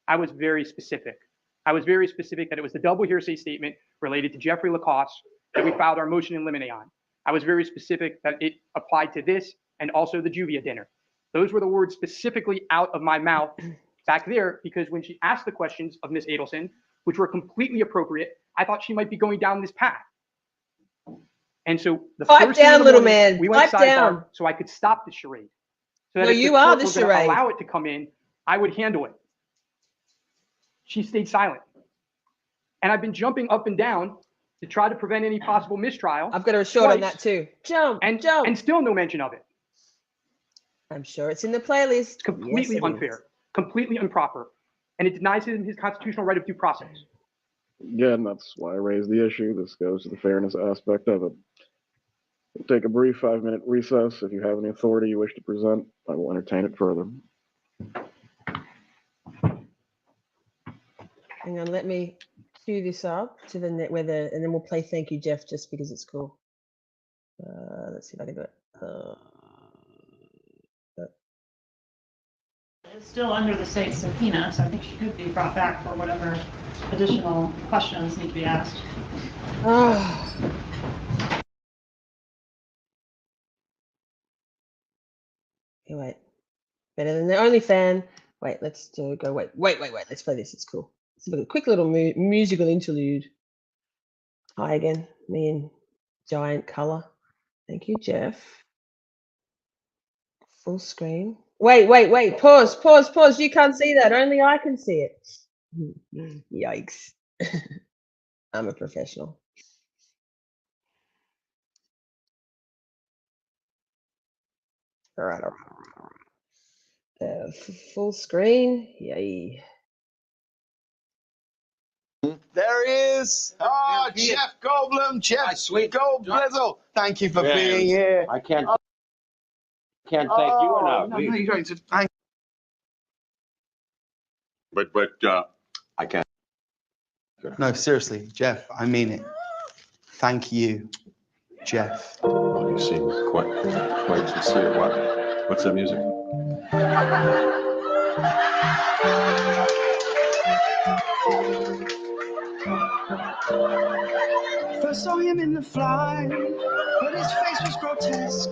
I was very specific. I was very specific that it was the double hearsay statement related to Jeffrey Lacasse that we filed our motion in limine on. I was very specific that it applied to this and also the Juvia dinner. Those were the words specifically out of my mouth back there, because when she asked the questions of Ms. Adelson, which were completely appropriate, I thought she might be going down this path. And so the first down, little morning, man. we went Pipe sidebar down. so I could stop the charade. So that No, if you the are court the were gonna charade. allow it to come in, I would handle it. She stayed silent. And I've been jumping up and down to try to prevent any possible mistrial. I've got a short on that too. Jump, jump. And still no mention of it. I'm sure it's in the playlist. It's completely unfair, completely improper, and it denies him his constitutional right of due process. Again, that's why I raised the issue. This goes to the fairness aspect of it. We'll take a brief 5-minute recess. If you have any authority you wish to present, I will entertain it further. Hang on, let me cue this up to the net and then we'll play Thank You, Jeff, just because it's cool. Let's see if I can do it. It's still under the state subpoena, so I think she could be brought back for whatever additional questions need to be asked. Oh. Okay, wait. Better than the only fan. Wait, let's go. Wait. Let's play this. It's cool. It's a quick little musical interlude. Hi again. Me in giant color. Thank you, Jeff. Full screen. Wait. Pause. You can't see that. Only I can see it. Yikes. I'm a professional. All right. Full screen. Yay. There he is. Oh, Jeff Goldblum, Jeff Goldblizzle. Thank you for being here. I can't thank you enough. No, you don't. Thank. But I can't. No, seriously, Jeff, I mean it. Thank you, Jeff. Well, you seem quite sincere. What's that music? First saw him in the fly, but his face was grotesque.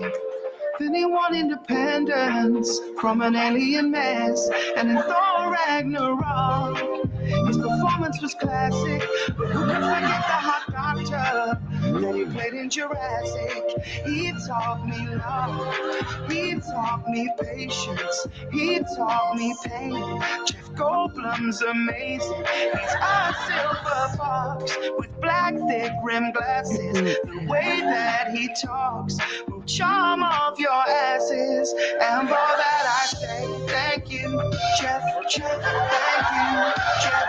Then he won independence from an alien mess. And in Thor Ragnarok, his performance was classic. But who could forget the hot doctor that he played in Jurassic? He taught me love, he taught me patience, he taught me pain. Jeff Goldblum's amazing. He's a silver fox with black thick rim glasses. The way that he talks will charm off your asses. And for that I say thank you, Jeff, Jeff, thank you, Jeff,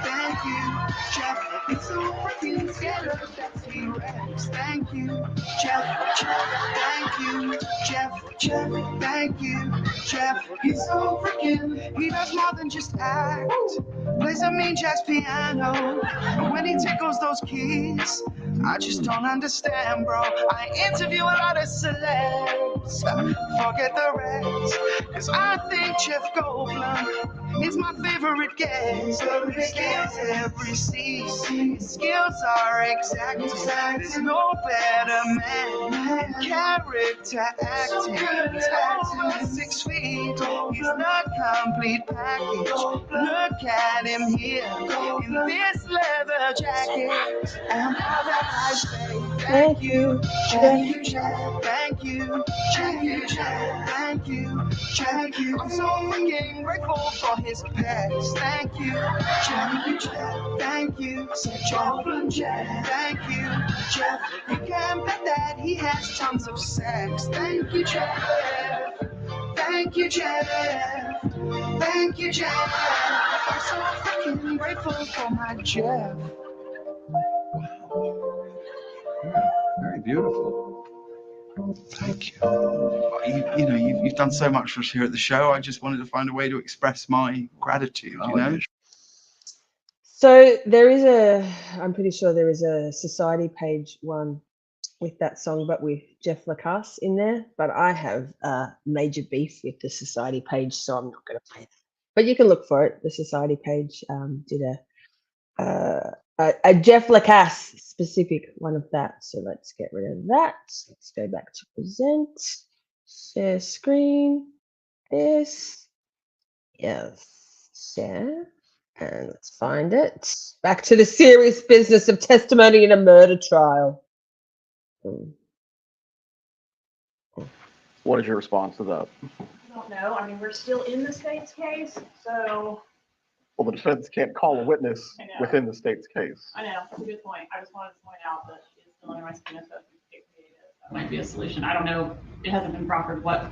thank you, Jeff. It's so freaking scared of that T-Rex. Thank you, Jeff, thank you, Jeff, thank you, Jeff. He's so freaking, he does more than just act. Plays a mean jazz piano, and when he tickles those keys, I just don't understand, bro. I interview a lot of celebs, forget the rest, cause I think Jeff Goldblum is my favorite guest. His skills every scene, his skills are exact. There's no better man, character acting. He's over 6 feet, he's the complete package. Look at him here, in this leather jacket. And all that I say, thank you, thank you, thank you, thank you, thank you, thank you. I'm so freaking grateful for his past. Thank you, thank you, thank you, Jeff. You can bet that he has tons of sex. Thank you, Jeff. Thank you, Jeff. Thank you, Jeff. I'm so freaking grateful for my Jeff. Very beautiful. Thank you. You know, you've done so much for us here at the show. I just wanted to find a way to express my gratitude, you know? So there is I'm pretty sure there is a society page one with that song, but with Jeff Lacasse in there. But I have major beef with the society page, so I'm not going to play that. But you can look for it. The society page did a Jeff Lacasse specific one of that. So let's get rid of that. Let's go back to present, share screen, this, yes, share, and let's find it. Back to the serious business of testimony in a murder trial. What is your response to that? I don't know. I mean, we're still in the state's case, so. Well, the defense can't call a witness within the state's case. I know, that's a good point. I just wanted to point out that she is still under my skin, so that might be a solution. I don't know. It hasn't been proffered what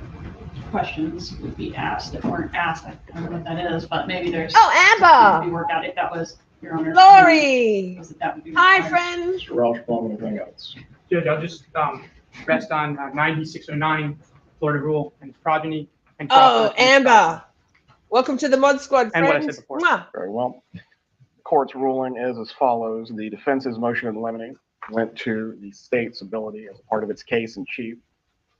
questions would be asked that weren't asked. I don't know what that is, but maybe there's. Oh, Amber! Be worked out if that was your owner. Lori! Hi, Mr. friend. Rashbaum, anything else? Judge, I'll just rest on 9609 Florida rule and its progeny. And oh, Amber. Welcome to the Mod Squad, friends. And what I said before. Mwah. Very well. The court's ruling is as follows. The defense's motion in limine went to the state's ability as a part of its case in chief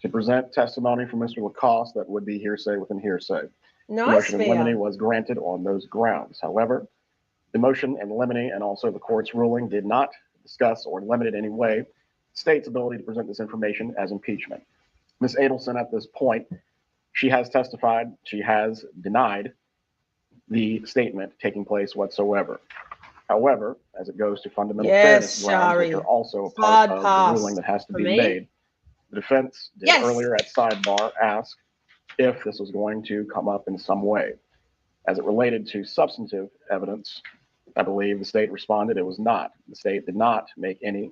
to present testimony from Mr. Lacasse that would be hearsay within hearsay. Nice, the motion in limine was granted on those grounds. However, the motion in limine and also the court's ruling did not discuss or limit in any way the state's ability to present this information as impeachment. Ms. Adelson, at this point, she has testified, she has denied the statement taking place whatsoever. However, as it goes to fundamental fairness grounds, which are also a part of the ruling that has to be made, the defense did earlier at sidebar ask if this was going to come up in some way. As it related to substantive evidence, I believe the state responded it was not. The state did not make any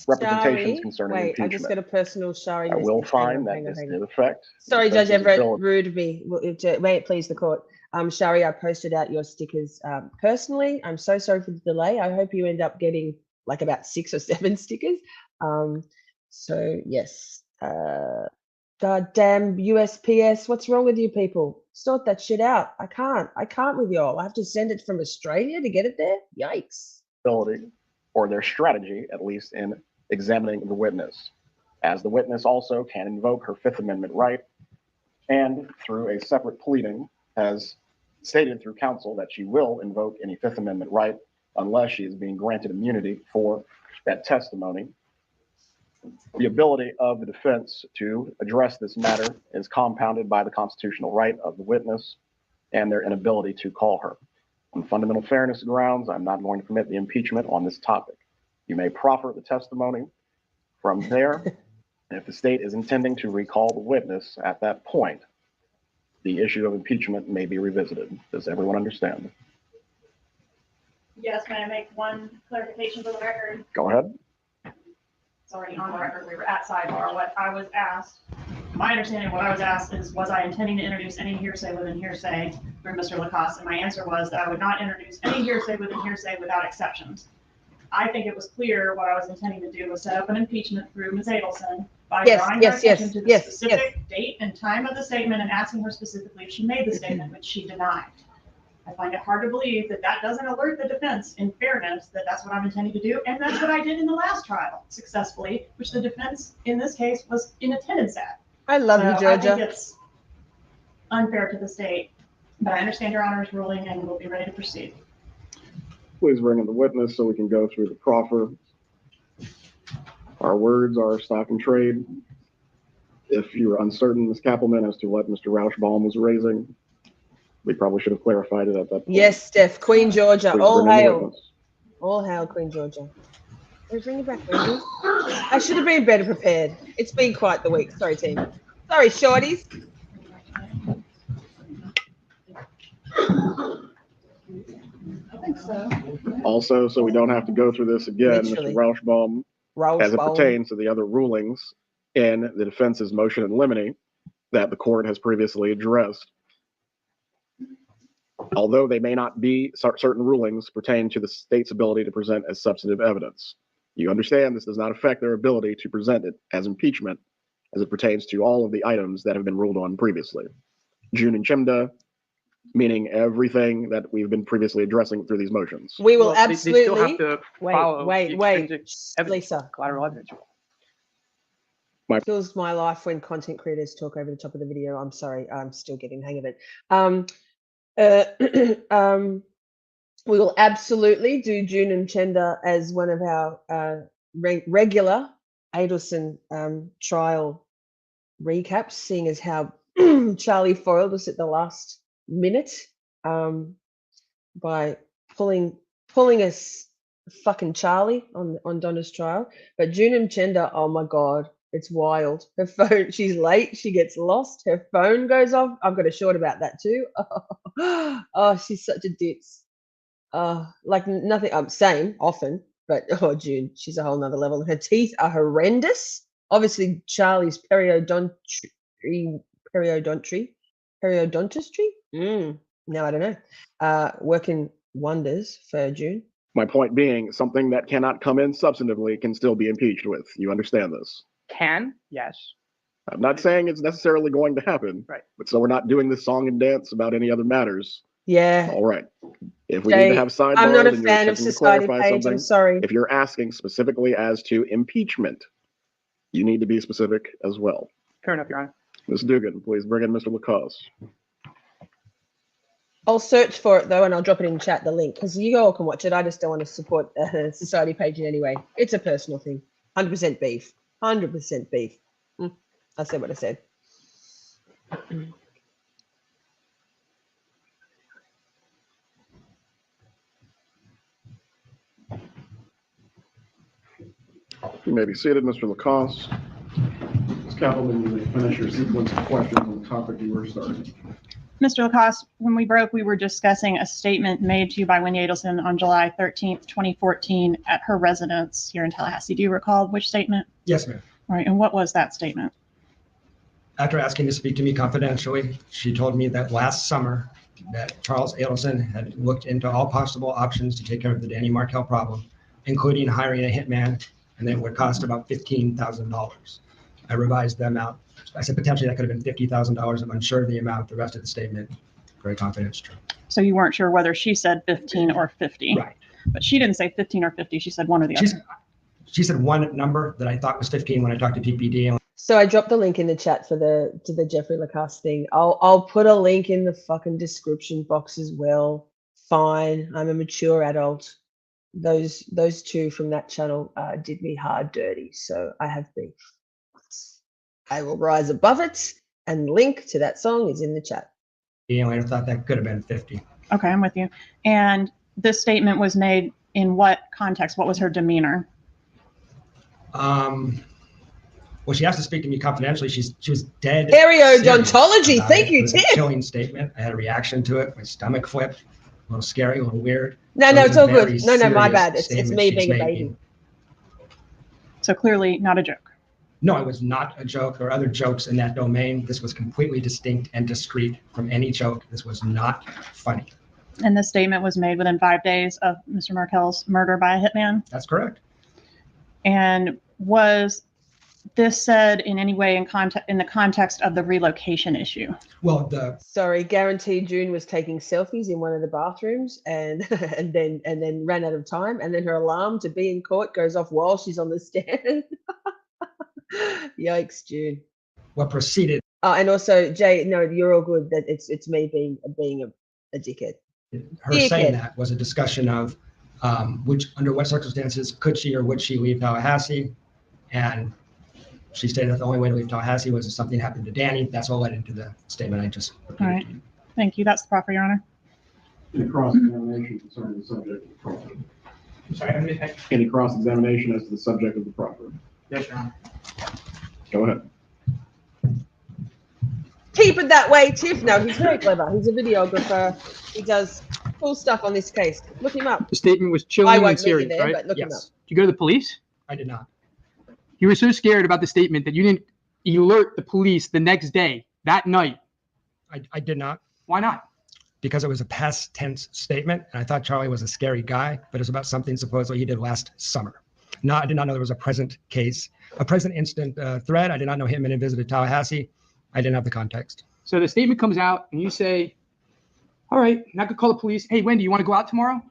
representations concerning impeachment. I just got a personal Shari. I will find that this did affect. Sorry, Judge Everett, rude me. May it please the court. Shari, I posted out your stickers personally. I'm so sorry for the delay. I hope you end up getting like about 6 or 7 stickers. So yes, God damn USPS. What's wrong with you people? Sort that shit out. I can't with y'all. I have to send it from Australia to get it there? Yikes. Ability, or their strategy, at least in examining the witness, as the witness also can invoke her Fifth Amendment right, and through a separate pleading has stated through counsel that she will invoke any Fifth Amendment right unless she is being granted immunity for that testimony. The ability of the defense to address this matter is compounded by the constitutional right of the witness and their inability to call her. On fundamental fairness grounds, I'm not going to permit the impeachment on this topic. You may proffer the testimony. From there, if the state is intending to recall the witness at that point, the issue of impeachment may be revisited. Does everyone understand? Yes, may I make one clarification for the record? Go ahead. It's already on the record. We were at sidebar. What I was asked, my understanding of what I was asked is, was I intending to introduce any hearsay within hearsay through Mr. Lacasse? And my answer was that I would not introduce any hearsay within hearsay without exceptions. I think it was clear what I was intending to do was set up an impeachment through Ms. Adelson by drawing her attention to the specific date and time of the statement and asking her specifically if she made the statement, which she denied. I find it hard to believe that that doesn't alert the defense, in fairness, that that's what I'm intending to do. And that's what I did in the last trial successfully, which the defense in this case was in attendance at. I love you, Georgia. I think it's unfair to the state, but I understand Your Honor's ruling and we'll be ready to proceed. Please bring in the witness so we can go through the proffer. Our words are stock and trade. If you're uncertain, Ms. Kappelman, as to what Mr. Rashbaum was raising, we probably should have clarified it at that point. Yes, Steph. Queen Georgia. Please All bring in the hail. witness. All hail, Queen Georgia. Bring it back, Wendy. I should have been better prepared. It's been quite the week. Sorry, team. Sorry, shorties. I think so. Also, so we don't have to go through this again, Literally. Mr. Rashbaum, as it pertains to the other rulings in the defense's motion in limine that the court has previously addressed. Although they may not be, certain rulings pertain to the state's ability to present as substantive evidence. You understand this does not affect their ability to present it as impeachment as it pertains to all of the items that have been ruled on previously. June and Chimda, meaning everything that we've been previously addressing through these motions. We will They absolutely. still have to follow Wait. the extrinsic evidence, Lisa. collateral evidence. Kills my life when content creators talk over the top of the video. I'm sorry. I'm still getting the hang of it. We will absolutely do June and Chenda as one of our regular Adelson trial recaps, seeing as how Charlie foiled us at the last minute by pulling us fucking Charlie on Donna's trial. But June and Chenda, oh my God, it's wild. Her phone, she's late, she gets lost, her phone goes off. I've got a short about that too. Oh, she's such a ditz. Like nothing, same, often, but June, she's a whole nother level. Her teeth are horrendous. Obviously, Charlie's periodontistry. No, I don't know. Working wonders for June. My point being, something that cannot come in substantively can still be impeached with. You understand this? Can, yes. I'm not saying it's necessarily going to happen, right? But so we're not doing this song and dance about any other matters. Yeah. All right. If we need to have sidebars, I'm not a and you're fan of attempting to society clarify page. something, I'm sorry. if you're asking specifically as to impeachment, you need to be specific as well. Fair enough, Your Honor. Ms. Dugan, please bring in Mr. Lacasse. I'll search for it though, and I'll drop it in chat, the link, because you all can watch it. I just don't want to support society page in any way. It's a personal thing. 100% beef. 100% beef. I said what I said. You may be seated, Mr. Lacasse. Ms. Kappelman, you may finish your sequence of questions on the topic you were starting. Mr. Lacasse, when we broke, we were discussing a statement made to you by Wendi Adelson on July 13th, 2014 at her residence here in Tallahassee. Do you recall which statement? Yes, ma'am. All right, and what was that statement? After asking to speak to me confidentially, she told me that last summer that Charles Adelson had looked into all possible options to take care of the Dan Markel problem, including hiring a hitman, and that it would cost about $15,000. I revised them out I said potentially that could have been $50,000. I'm unsure of the amount. The rest of the statement, very confident it's true. So you weren't sure whether she said 15 or 50. Right. But she didn't say 15 or 50. She said one or the other. She said one number that I thought was 15 when I talked to TPD. So I dropped the link in the chat for the Jeffrey Lacasse thing. I'll put a link in the fucking description box as well. Fine, I'm a mature adult. Those two from that channel did me hard dirty, so I have beef. I will rise above it, and link to that song is in the chat. I thought that could have been 50. Okay, I'm with you. And this statement was made in what context? What was her demeanor? Well, she has to speak to me confidentially. She was dead. Periodontology. Thank you, Tim. It was a chilling statement. I had a reaction to it. My stomach flipped. A little scary, a little weird. No, it's all good. No, my bad. It's me being a baby. So clearly not a joke. No, it was not a joke. There are other jokes in that domain. This was completely distinct and discrete from any joke. This was not funny. And this statement was made within 5 days of Mr. Markel's murder by a hitman? That's correct. And was this said in any way in the context of the relocation issue? Well, sorry, guaranteed June was taking selfies in one of the bathrooms and then ran out of time, and then her alarm to be in court goes off while she's on the stand. Yikes, June. What proceeded? And also, Jay, no, you're all good. That it's me being a dickhead. Her saying that was a discussion of under what circumstances could she or would she leave Tallahassee, and she stated that the only way to leave Tallahassee was if something happened to Danny. That's all led into the statement I just repeated. All right. Thank you. That's the proper, Your Honor. Any cross-examination concerning the subject of the property? Sorry, Any cross-examination as to the subject of the property? Yes, Your Honor. Go ahead. Keep it that way, Tiff. No, he's very clever. He's a videographer. He does cool stuff on this case. Look him up. The statement was I chilling and won't serious, leave you there, right? but look him up. Yes. Did you go to the police? I did not. You were so scared about the statement that you didn't alert the police the next day, that night. I did not. Why not? Because it was a past tense statement, and I thought Charlie was a scary guy, but it was about something supposedly he did last summer. No, I did not know there was a present case, a present instant threat. I did not know hitmen had visited Tallahassee. I didn't have the context. So the statement comes out and you say, all right, I'm not gonna call the police. Hey, Wendy, you want to go out tomorrow?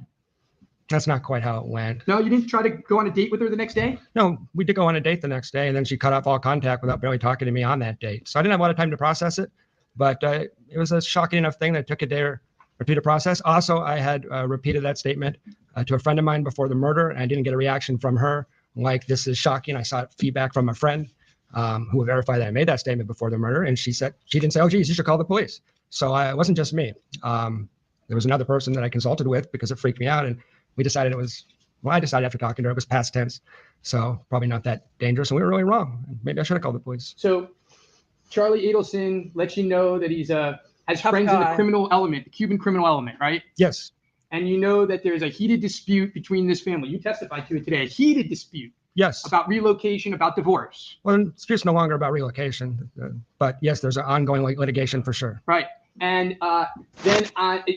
That's not quite how it went. No, you didn't try to go on a date with her the next day? No, we did go on a date the next day, and then she cut off all contact without really talking to me on that date. So I didn't have a lot of time to process it, but it was a shocking enough thing that it took a day or two to process. Also, I had repeated that statement to a friend of mine before the murder, and I didn't get a reaction from her like, this is shocking. I sought feedback from a friend who verified that I made that statement before the murder, and she didn't say, oh, geez, you should call the police. So it wasn't just me. There was another person that I consulted with because it freaked me out, and we decided I decided after talking to her, it was past tense. So probably not that dangerous, and we were really wrong. Maybe I should have called the police. So Charlie Adelson lets you know that he's has Tough friends in the guy. criminal element, the Cuban criminal element, right? Yes. And you know that there's a heated dispute between this family. You testified to it today, a heated dispute Yes. about relocation, about divorce. Well, the dispute's no longer about relocation, but yes, there's an ongoing litigation for sure. Right. And then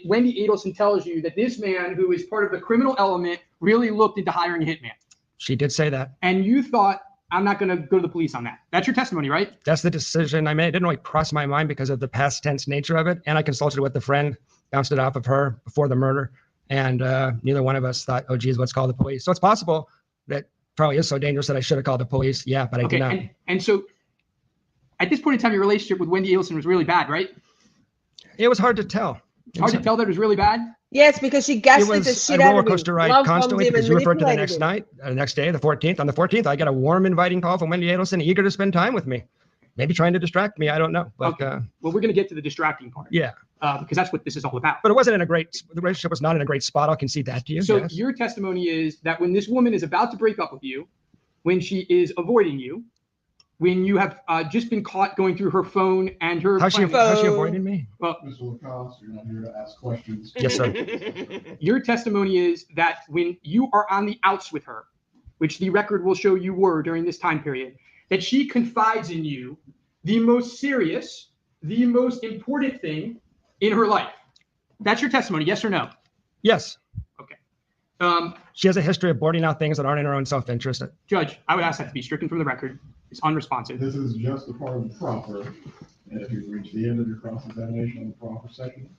Wendi Adelson tells you that this man, who is part of the criminal element, really looked into hiring a hitman. She did say that. And you thought, I'm not going to go to the police on that. That's your testimony, right? That's the decision I made. It didn't really cross my mind because of the past tense nature of it. And I consulted with the friend, bounced it off of her before the murder. And neither one of us thought, oh, geez, let's call the police. So it's possible that probably is so dangerous that I should have called the police. Yeah, but I did not. And so at this point in time, your relationship with Wendi Adelson was really bad, right? It was hard to tell. Hard to tell that it was really bad? Yes, because she gaslit the shit a out roller of him. coaster ride Love constantly bombed him because and you referred to the manipulated next day, the 14th. On the 14th, I got a warm inviting call from Wendi Adelson, eager to spend time with me. Maybe trying to distract me. I don't know. But well, we're going to get to the distracting part. Yeah. Because that's what this is all about. But the relationship was not in a great spot. I'll concede that to you. So yes. Your testimony is that when this woman is about to break up with you, when she is avoiding you, when you have just been caught going through her phone and her how's she avoiding me? Well, Mr. Lacasse, you're not here to ask questions. Yes, sir. Your testimony is that when you are on the outs with her, which the record will show you were during this time period, that she confides in you the most serious, the most important thing in her life. That's your testimony, yes or no? Yes. Okay. She has a history of blurting out things that aren't in her own self-interest. Judge, I would ask that to be stricken from the record. It's unresponsive. This is just a part of the proffer, and if you reach the end of your cross-examination on the proffer section.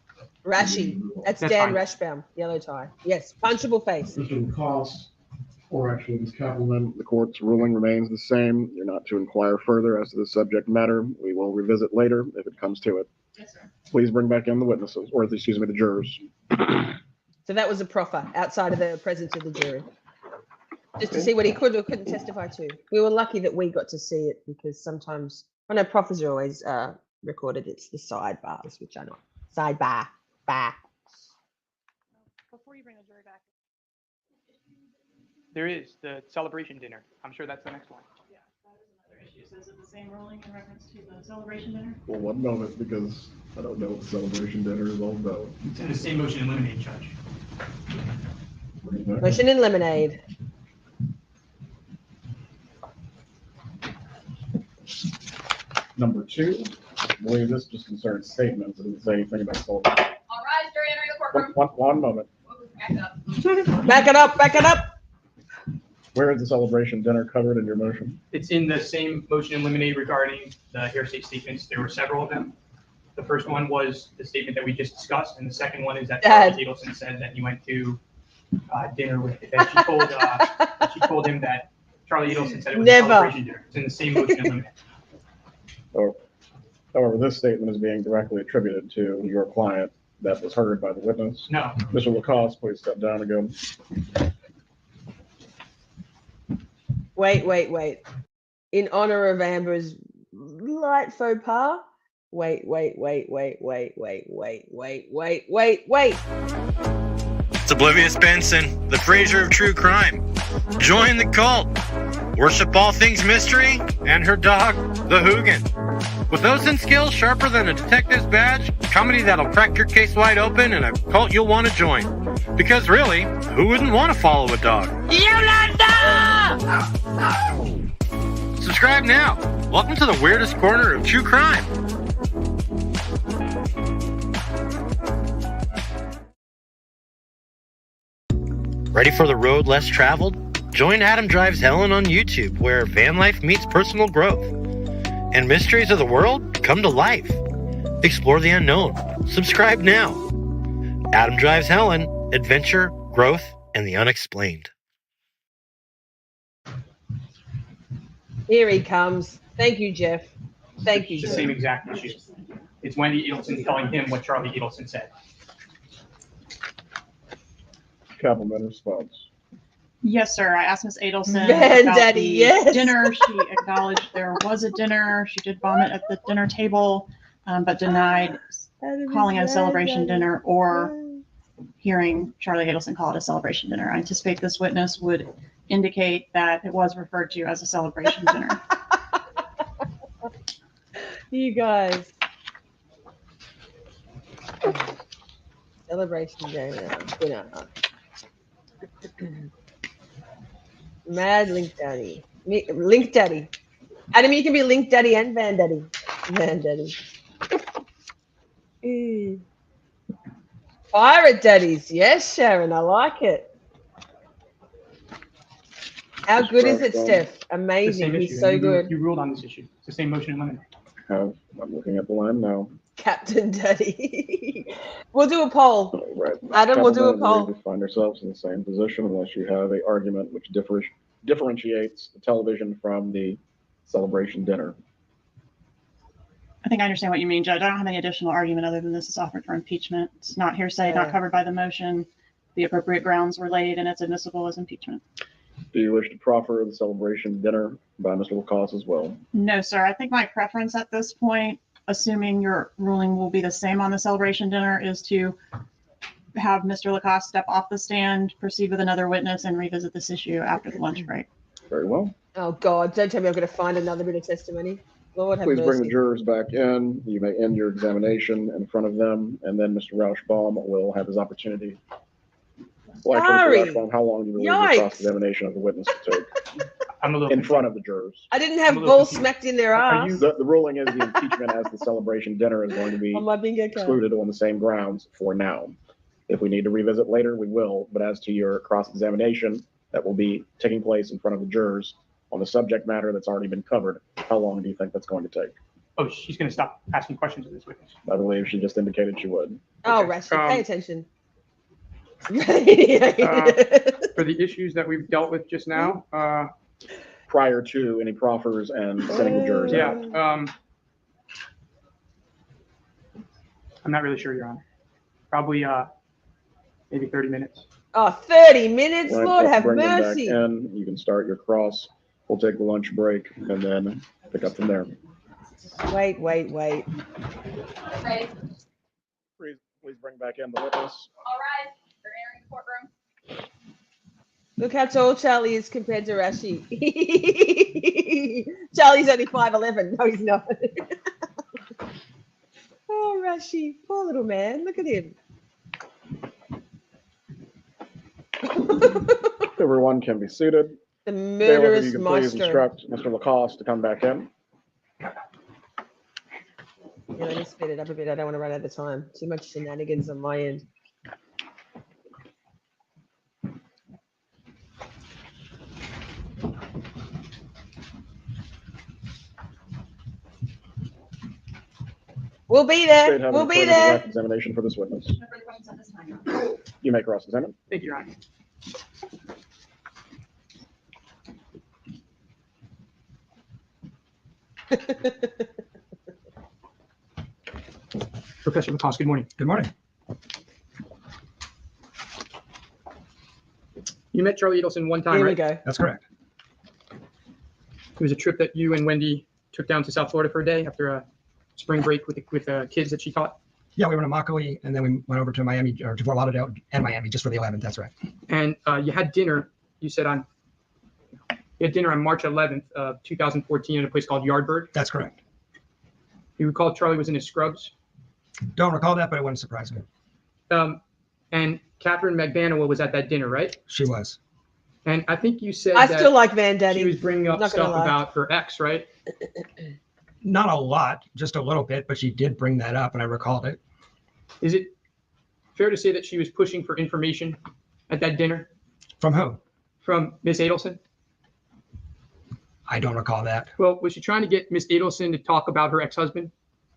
Rashi. That's Dan Rashbaum, yellow tie. Yes, punchable face. Mr. Lacasse, or actually Ms. Kappelman, The court's ruling remains the same. You're not to inquire further as to the subject matter. We will revisit later if it comes to it. Yes, sir. Please bring back in the witnesses, or excuse me, the jurors. So that was a proffer outside of the presence of the jury. Just to see what he could or couldn't testify to. We were lucky that we got to see it because sometimes, I know proffers are always recorded. It's the sidebars, which are not. Sidebar. Bar. Before you bring the jury back. There is the celebration dinner. I'm sure that's the next one. Yeah, that is another issue. So is it the same ruling in reference to the celebration dinner? well, one moment, because I don't know what the celebration dinner is all about. It's in the same motion and eliminate, Judge. Motion in lemonade. Number 2, I believe this just concerns statements. It doesn't say anything about celebration. All rise, jury entering the courtroom. One moment. Back up. Back it up, back it up. Where is the celebration dinner covered in your motion? It's in the same motion and eliminate regarding the hearsay statements. There were several of them. The first one was the statement that we just discussed, and the second one is that Charlie Adelson said that he went to dinner with, that she told him that Charlie Adelson said it was a celebration dinner. It's in the same motion and eliminate. However, this statement is being directly attributed to your client that was heard by the witness. No. Mr. Lacasse, please step down again. Wait. In honor of Amber's light faux pas. Wait. It's Oblivious Benson, the Frasier of true crime. Join the cult. Worship all things mystery and her dog, the Hoogan. With those in skills sharper than a detective's badge, comedy that'll crack your case wide open, and a cult you'll want to join. Because really, who wouldn't want to follow a dog? Yolanda! Subscribe now. Welcome to the weirdest corner of true crime. Ready for the road less traveled? Join Adam Drives Helen on YouTube, where van life meets personal growth. And mysteries of the world come to life. Explore the unknown. Subscribe now. Adam Drives Helen, adventure, growth, and the unexplained. Here he comes. Thank you, Jeff. Thank you, It's the Jeff. same exact issue. It's Wendi Adelson telling him what Charlie Adelson said. Kappelman response. Yes, sir. I asked Ms. Adelson Man, about Daddy, the yes. dinner. She acknowledged there was a dinner. She did vomit at the dinner table, but denied calling it a celebration dinner or hearing Charlie Adelson call it a celebration dinner. I anticipate this witness would indicate that it was referred to as a celebration dinner. You guys. Celebration dinner. Mad Link Daddy. Link Daddy. Adam, you can be Link Daddy and Van Daddy. Van Daddy. Pirate Daddies. Yes, Sharon, I like it. How good is it, Steph? Amazing. He's so good. You ruled on this issue. It's the same motion and limit. I'm looking at the line now. Captain Daddy. We'll do a poll. Right. Adam, we'll do a poll. We find ourselves in the same position unless you have an argument which differentiates the television from the celebration dinner. I think I understand what you mean, Judge. I don't have any additional argument other than this is offered for impeachment. It's not hearsay, not covered by the motion. The appropriate grounds were laid, and it's admissible as impeachment. Do you wish to proffer the celebration dinner by Mr. Lacasse as well? No, sir. I think my preference at this point, assuming your ruling will be the same on the celebration dinner, is to have Mr. Lacasse step off the stand, proceed with another witness, and revisit this issue after the lunch break. Very well. Oh, God. Don't tell me I'm going to find another bit of testimony. Lord have Please mercy. bring the jurors back in. You may end your examination in front of them, and then Mr. Rashbaum will have his opportunity. Well, actually, Mr. Rashbaum, how long do you believe the cross-examination of the witness will take? I'm a little in front of the jurors. I didn't have balls smacked in their ass. The ruling is the impeachment as the celebration dinner is going to be on my bingo card. Excluded on the same grounds for now. If we need to revisit later, we will. But as to your cross-examination that will be taking place in front of the jurors, on the subject matter that's already been covered, how long do you think that's going to take? Oh, she's going to stop asking questions of this witness. I believe she just indicated she would. Oh, Okay, Rashi, pay attention. For the issues that we've dealt with just now, Prior to any proffers and sending the jurors out. yeah, I'm not really sure, Your Honor. Probably maybe 30 minutes. Oh, 30 minutes? Right, Lord let's have bring them back mercy. in. You can start your cross. We'll take the lunch break and then pick up from there. Wait. Ready? Please bring back in the witness. All rise. They're entering the courtroom. Look how tall Charlie is compared to Rashi. Charlie's only 5'11". No, he's not. Oh, Rashi, poor little man. Look at him. Everyone can be seated. The Bailiff, if murderous you can please monster. instruct Mr. Lacasse to come back in. Yeah, let me speed it up a bit. I don't want to run out of time. Too much shenanigans on my end. We'll be State there. having We'll be a there. examination for this witness. No further questions at this time, Your Honor. You may cross-examine. Thank you, Your Honor. Professor Lacasse, good morning. Good morning. You met Charlie Adelson one time, Here we right? go. That's correct. It was a trip that you and Wendi took down to South Florida for a day after a spring break with the kids that she taught. Yeah, we went to Immokalee, and then we went over to Miami, or to Fort Lauderdale and Miami, just for the 11th. That's right. And you had dinner, you said you had dinner on March 11th of 2014 at a place called Yardbird. That's correct. You recall Charlie was in his scrubs. Don't recall that, but it wouldn't surprise me. And Catherine McBanawa was at that dinner, right? She was. And I think you said I that still like Van Daddy. she was bringing up Not gonna stuff lie. about her ex, right? Not a lot, just a little bit, but she did bring that up, and I recalled it. Is it fair to say that she was pushing for information at that dinner From who? from Miss Adelson? I don't recall that. Well, was she trying to get Miss Adelson to talk about her ex-husband?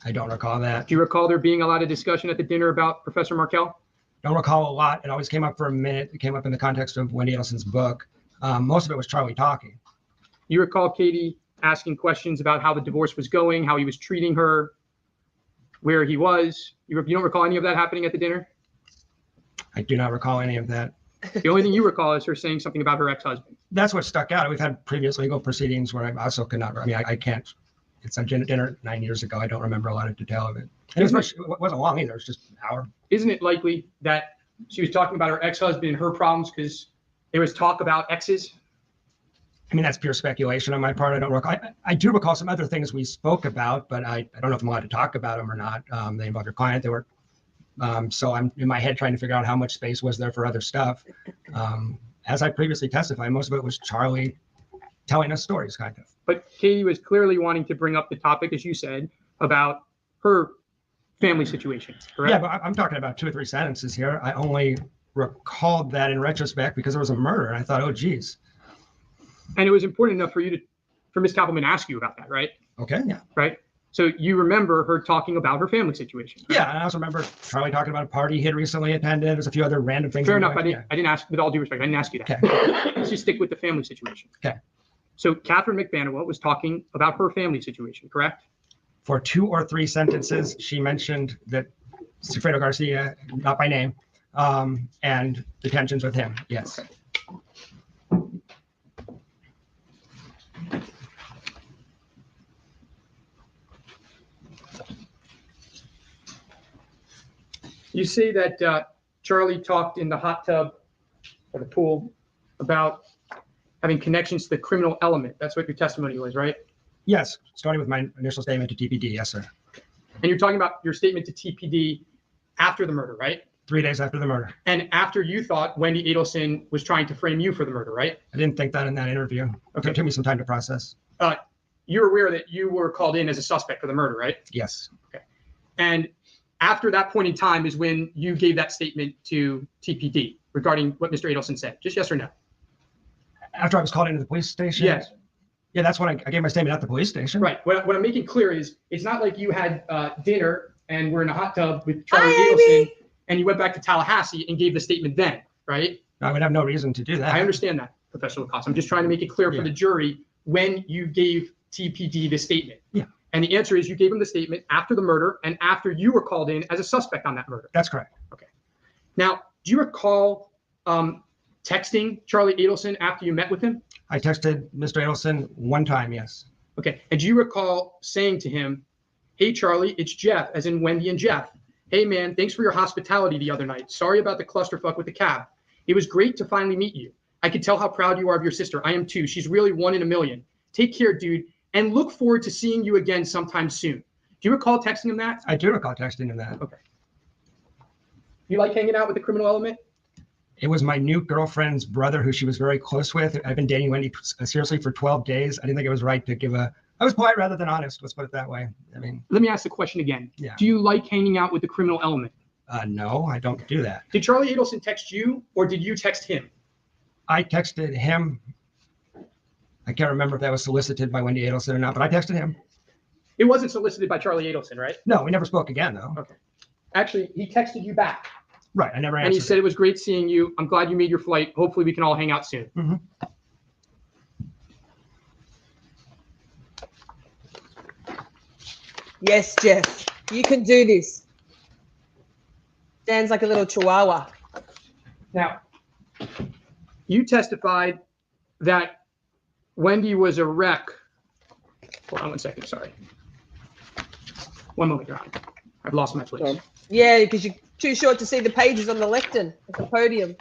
I don't recall that. Do you recall there being a lot of discussion at the dinner about Professor Markel? Don't recall a lot. It always came up for a minute. It came up in the context of Wendi Adelson's book. Most of it was Charlie talking. You recall Katie asking questions about how the divorce was going, how he was treating her, where he was. You don't recall any of that happening at the dinner? I do not recall any of that. The only thing you recall is her saying something about her ex-husband. That's what stuck out. We've had previous legal proceedings where I also could not, I can't, it's a dinner 9 years ago. I don't remember a lot of detail of it. And it wasn't long either. It was just an hour. Isn't it likely that she was talking about her ex-husband and her problems because there was talk about exes? I mean, that's pure speculation on my part. I don't recall. I do recall some other things we spoke about, but I don't know if I'm allowed to talk about them or not. They involved your client. They were, so I'm in my head trying to figure out how much space was there for other stuff. As I previously testified, most of it was Charlie telling us stories, kind of. But Katie was clearly wanting to bring up the topic, as you said, about her family situation, correct? Yeah, but I'm talking about 2 or 3 sentences here. I only recalled that in retrospect because there was a murder, and I thought, oh, geez. And it was important enough for Ms. Kappelman to ask you about that, right? Okay, yeah. Right? So you remember her talking about her family situation. Right? Yeah, and I also remember Charlie talking about a party he had recently attended. There's a few other random things. Fair enough. I didn't ask, with all due respect, I didn't ask you that. Okay. Let's just stick with the family situation. Okay. So Catherine McBanawa was talking about her family situation, correct? For 2 or 3 sentences, she mentioned that Sigfredo Garcia, not by name, and the tensions with him. Yes. Okay. You say that Charlie talked in the hot tub or the pool about having connections to the criminal element. That's what your testimony was, right? Yes, starting with my initial statement to TPD. Yes, sir. And you're talking about your statement to TPD after the murder, right? 3 days after the murder. And after you thought Wendi Adelson was trying to frame you for the murder, right? I didn't think that in that interview. Okay. It took me some time to process. You're aware that you were called in as a suspect for the murder, right? Yes. Okay. And after that point in time is when you gave that statement to TPD regarding what Mr. Adelson said. Just yes or no? After I was called into the police station? Yes. Yeah, that's what I gave my statement at the police station. Right. What I'm making clear is it's not like you had dinner and were in a hot tub with Charlie Hi, Adelson Amy. and you went back to Tallahassee and gave the statement then, right? I would have no reason to do that. I understand that, Professor Lacasse. I'm just trying to make it clear for the jury when you gave TPD the statement. Yeah. And the answer is you gave him the statement after the murder and after you were called in as a suspect on that murder. That's correct. Okay. Now, do you recall texting Charlie Adelson after you met with him? I texted Mr. Adelson one time, yes. Okay. And do you recall saying to him, hey, Charlie, it's Jeff, as in Wendi and Jeff. Hey, man, thanks for your hospitality the other night. Sorry about the clusterfuck with the cab. It was great to finally meet you. I could tell how proud you are of your sister. I am too. She's really 1 in a million. Take care, dude, and look forward to seeing you again sometime soon. Do you recall texting him that? I do recall texting him that. Okay. You like hanging out with the criminal element? It was my new girlfriend's brother who she was very close with. I've been dating Wendi seriously for 12 days. I didn't think it was right to give I was polite rather than honest. Let's put it that way. I mean, let me ask the question again. Yeah. Do you like hanging out with the criminal element? No, I don't do that. Did Charlie Adelson text you or did you text him? I texted him. I can't remember if that was solicited by Wendi Adelson or not, but I texted him. It wasn't solicited by Charlie Adelson, right? No, we never spoke again, though. Okay. Actually, he texted you back. Right, I never answered. And he said, it was great seeing you. I'm glad you made your flight. Hopefully we can all hang out soon. Mm-hmm. Yes, Jeff, you can do this. Dan's like a little chihuahua. Now, you testified that Wendi was a wreck. Hold on 1 second, sorry. One moment, Your Honor. I've lost my place. Yeah, because you're too short to see the pages on the lectern at the podium.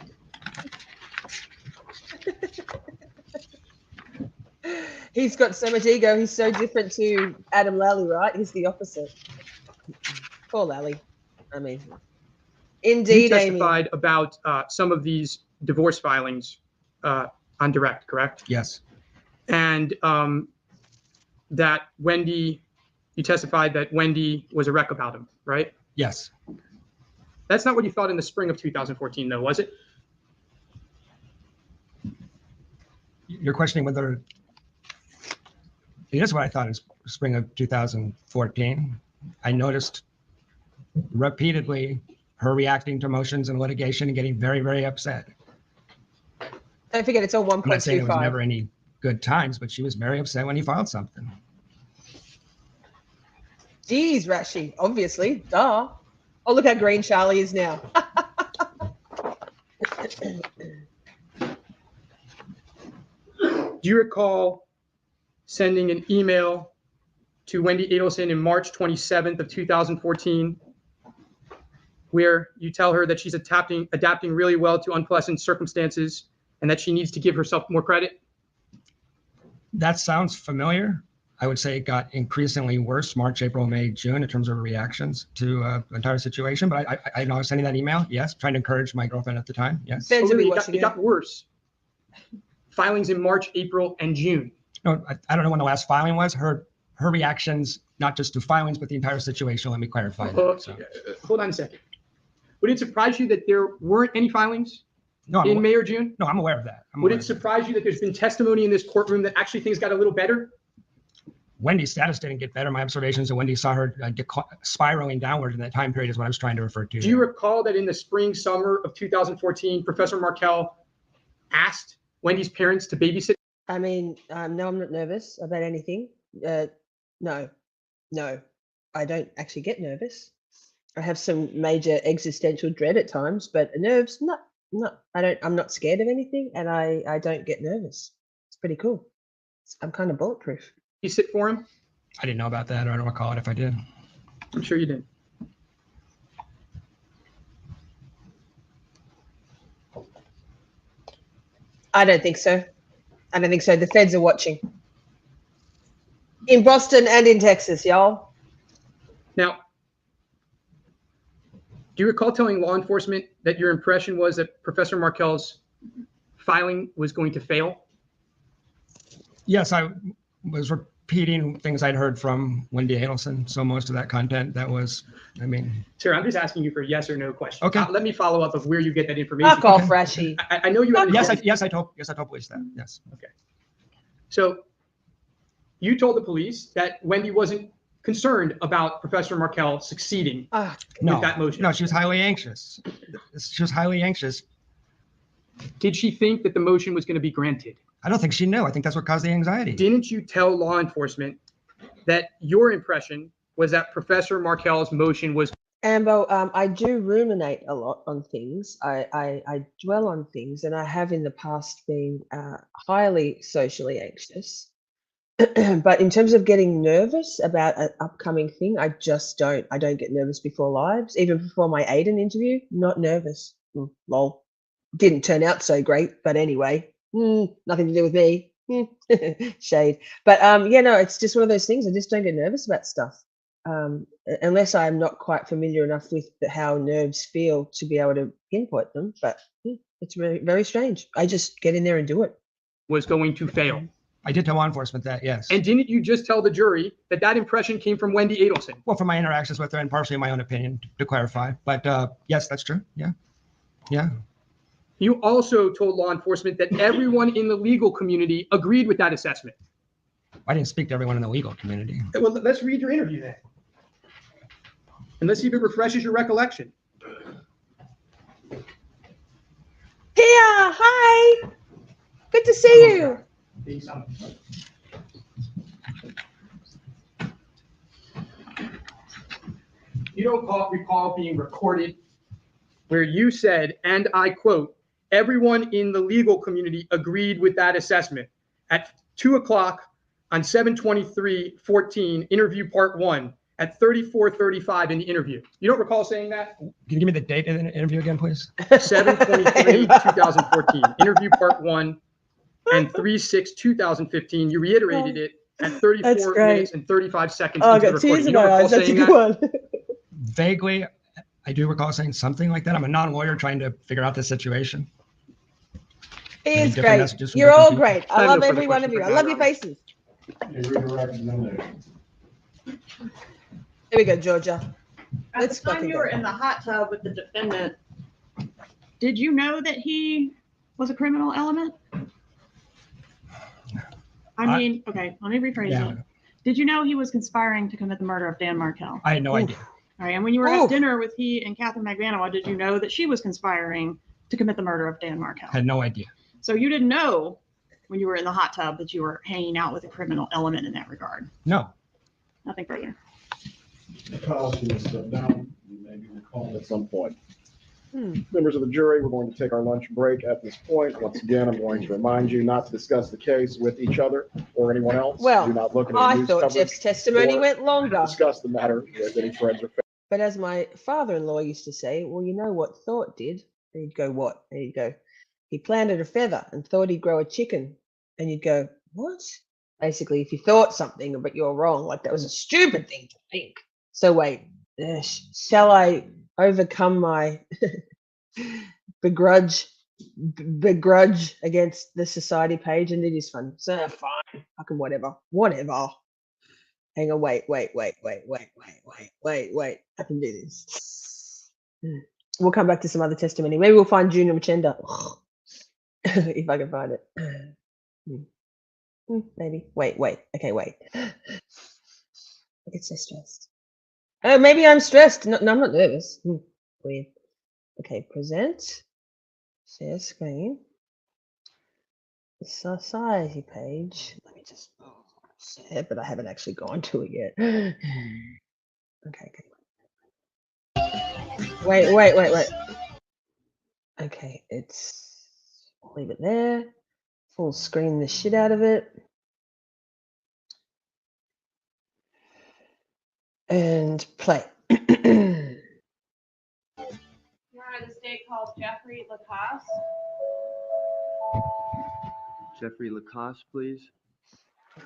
He's got so much ego. He's so different to Adam Lally, right? He's the opposite. Poor Lally. I mean, indeed, you testified Amy. about some of these divorce filings on direct, correct? Yes. And that Wendi, you testified that Wendi was a wreck about him, right? Yes. That's not what you thought in the spring of 2014, though, was it? You're questioning whether it is what I thought in spring of 2014. I noticed repeatedly her reacting to motions and litigation and getting very, very upset. Don't forget, it's all 1.25. I'm not saying it was never any good times, but she was very upset when he filed something. Geez, Rashi, obviously, duh. Oh, look how green Charlie is now. Do you recall sending an email to Wendi Adelson in March 27th of 2014, where you tell her that she's adapting really well to unpleasant circumstances and that she needs to give herself more credit? That sounds familiar. I would say it got increasingly worse March, April, May, June in terms of reactions to the entire situation. But I know I was sending that email. Yes, trying to encourage my girlfriend at the time. Yes. It got worse. Filings in March, April, and June. No, I don't know when the last filing was. Her reactions, not just to filings, but the entire situation. Let me clarify that. So. Hold on a second. Would it surprise you that there weren't any filings in May or June? No, I'm aware of that. Would it surprise you that there's been testimony in this courtroom that actually things got a little better? Wendy's status didn't get better. My observations of Wendy saw her spiraling downward in that time period is what I was trying to refer to. Do you recall that in the spring, summer of 2014, Professor Markel asked Wendy's parents to babysit? I mean, no, I'm not nervous about anything. No, I don't actually get nervous. I have some major existential dread at times, but nerves, no, I'm not scared of anything, and I don't get nervous. It's pretty cool. I'm kind of bulletproof. You sit for him? I didn't know about that, or I don't recall it if I did. I'm sure you did. I don't think so. The feds are watching. In Boston and in Texas, y'all. Now, do you recall telling law enforcement that your impression was that Professor Markel's filing was going to fail? Yes, I was repeating things I'd heard from Wendi Adelson. So most of that content, that was, I mean. Sir, I'm just asking you for a yes or no question. Okay. Let me follow up of where you get that information. Fuck off, Rashi. I know you. Yes, I told police that. Yes. Okay. So you told the police that Wendi wasn't concerned about Professor Markel succeeding with that motion. No, she was highly anxious. She was highly anxious. Did she think that the motion was going to be granted? I don't think she knew. I think that's what caused the anxiety. Didn't you tell law enforcement that your impression was that Professor Markel's motion was? Ambo, I do ruminate a lot on things. I dwell on things, and I have in the past been highly socially anxious. But in terms of getting nervous about an upcoming thing, I just don't. I don't get nervous before lives, even before my Aiden interview. Not nervous. Lol. Didn't turn out so great, but anyway, nothing to do with me. Shade. But yeah, no, it's just one of those things. I just don't get nervous about stuff. Unless I'm not quite familiar enough with how nerves feel to be able to pinpoint them. But it's very, very strange. I just get in there and do it. Was going to fail. I did tell law enforcement that, yes. And didn't you just tell the jury that that impression came from Wendi Adelson? Well, from my interactions with her and partially my own opinion, to clarify. But yes, that's true. Yeah. Yeah. You also told law enforcement that everyone in the legal community agreed with that assessment. I didn't speak to everyone in the legal community. Well, let's read your interview then. And let's see if it refreshes your recollection. Tia, hi. Good to see you. You don't recall being recorded where you said, and I quote, everyone in the legal community agreed with that assessment at 2 o'clock on 7/23/14, interview part 1 at 34:35 in the interview. You don't recall saying that? Can you give me the date of the interview again, please? 7/23/2014, interview part 1 and 3/6/2015. You reiterated it at 34 minutes and 35 seconds. Oh, I got tears in my eyes. That's a good one. Vaguely, I do recall saying something like that. I'm a non-lawyer trying to figure out this situation. He is great. You're all great. I love every one of you. I love your faces. Here we go, Georgia. At the time you were in the hot tub with the defendant, did you know that he was a criminal element? I mean, okay, let me rephrase it. Did you know he was conspiring to commit the murder of Dan Markel? I had no idea. All right, and when you were at dinner with he and Catherine McVanowa, did you know that she was conspiring to commit the murder of Dan Markel? I had no idea. So you didn't know when you were in the hot tub that you were hanging out with a criminal element in that regard? No. Nothing further. The policy was set down. You may be recalled at some point. Members of the jury, we're going to take our lunch break at this point. Once again, I'm going to remind you not to discuss the case with each other or anyone else. Well, do not look at I thought Jeff's testimony went longer. Discuss the matter with any friends or family. But as my father-in-law used to say, well, you know what thought did? And he'd go, what? And he'd go, he planted a feather and thought he'd grow a chicken. And you'd go, what? Basically, if you thought something, but you're wrong, like that was a stupid thing to think. So wait, shall I overcome my begrudge against the society page? And it is fun. So fine, fucking whatever. Hang on, wait. I can do this. We'll come back to some other testimony. Maybe we'll find Junior Machenda. If I can find it. Maybe. Wait. Okay, wait. I get so stressed. Oh, maybe I'm stressed. No, I'm not nervous. Weird. Okay, present. Share screen. The society page. Let me just share, but I haven't actually gone to it yet. Okay. Wait. Okay, I'll leave it there. Full screen the shit out of it. And play. Your Honor, the state called Jeffrey Lacasse. Jeffrey Lacasse, please.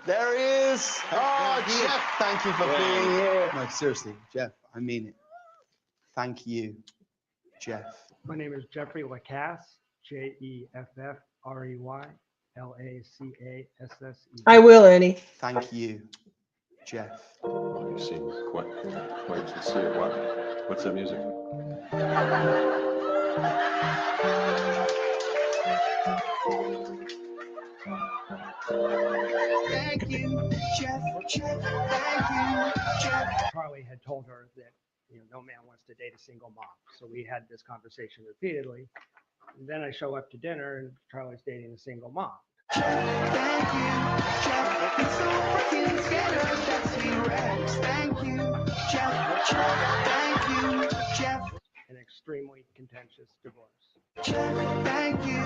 There he is. Oh, Jeff, thank you for being here. No, seriously, Jeff, I mean it. Thank you, Jeff. My name is Jeffrey Lacasse, JEFFREY I will, Ernie. Thank you, Jeff. Oh, you seem quite sincere. What's that music? Thank you, Jeff. a single mom. So we had this conversation repeatedly. And then I show up to dinner and Charlie's dating a single mom. Thank you, Jeff. It's so freaking scared of that T-Rex. Thank you, Jeff. Thank you, Jeff. An extremely contentious divorce. Thank you,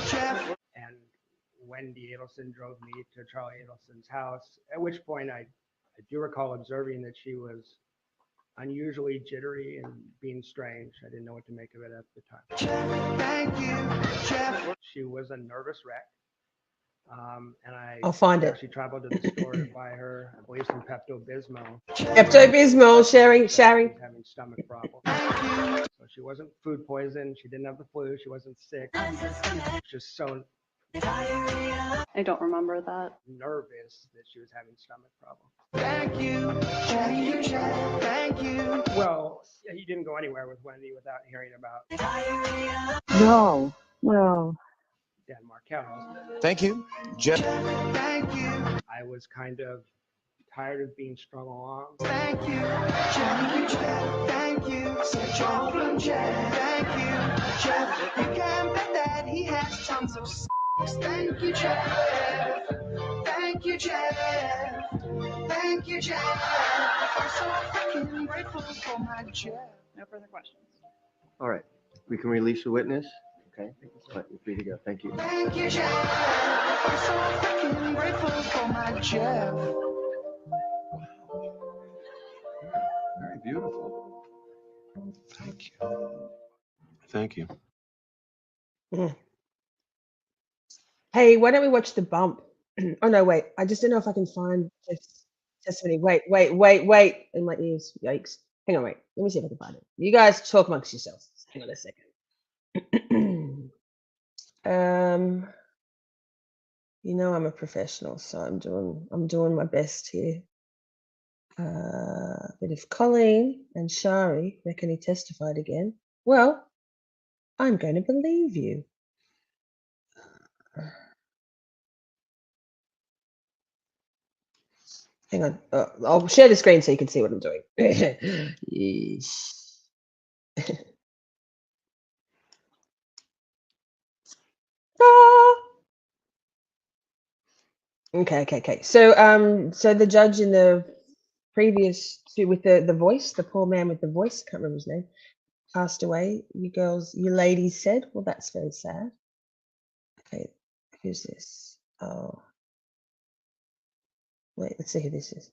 Jeff. And Wendi Adelson drove me to Charlie Adelson's house, at which point I do recall observing that she was unusually jittery and being strange. I didn't know what to make of it at the time. Thank you, Jeff. She was a nervous wreck. And I'll find it. actually traveled to the store to buy her, I believe, some Pepto-Bismol. Pepto-Bismol, sharing. She was having stomach problems. So she wasn't food poisoned. She didn't have the flu. She wasn't sick. Just so I don't remember that. nervous that she was having stomach problems. Thank you, Jeff. Thank you. Well, yeah, you didn't go anywhere with Wendi without hearing about No. Dan Markel. Thank you, Jeff. Thank you. I was kind of tired of being strung along. Thank you, Jeff. Thank you, such open Jeff. Thank you, Jeff. You can bet that he has tons of sex. Thank you, Jeff. Thank you, Jeff. Thank you, Jeff. I'm so freaking grateful for my Jeff. No further questions. All right, we can release the witness. Okay, but you're free to go. Thank you. Thank you, Jeff. I'm so freaking grateful for my Jeff. Very beautiful. Thank you. Thank you. Hey, why don't we watch The Bump? Oh, no, wait. I just don't know if I can find this testimony. Wait in my ears. Yikes. Hang on, wait. Let me see if I can find it. You guys talk amongst yourselves. Hang on a second. You know I'm a professional, so I'm doing my best here. But if Colleen and Shari reckon he testified again, well, I'm going to believe you. Hang on. I'll share the screen so you can see what I'm doing. Yeesh. Okay. So the judge in the previous two with the voice, the poor man with the voice, can't remember his name, passed away. You ladies said, well, that's very sad. Okay, who's this? Oh, wait, let's see who this is.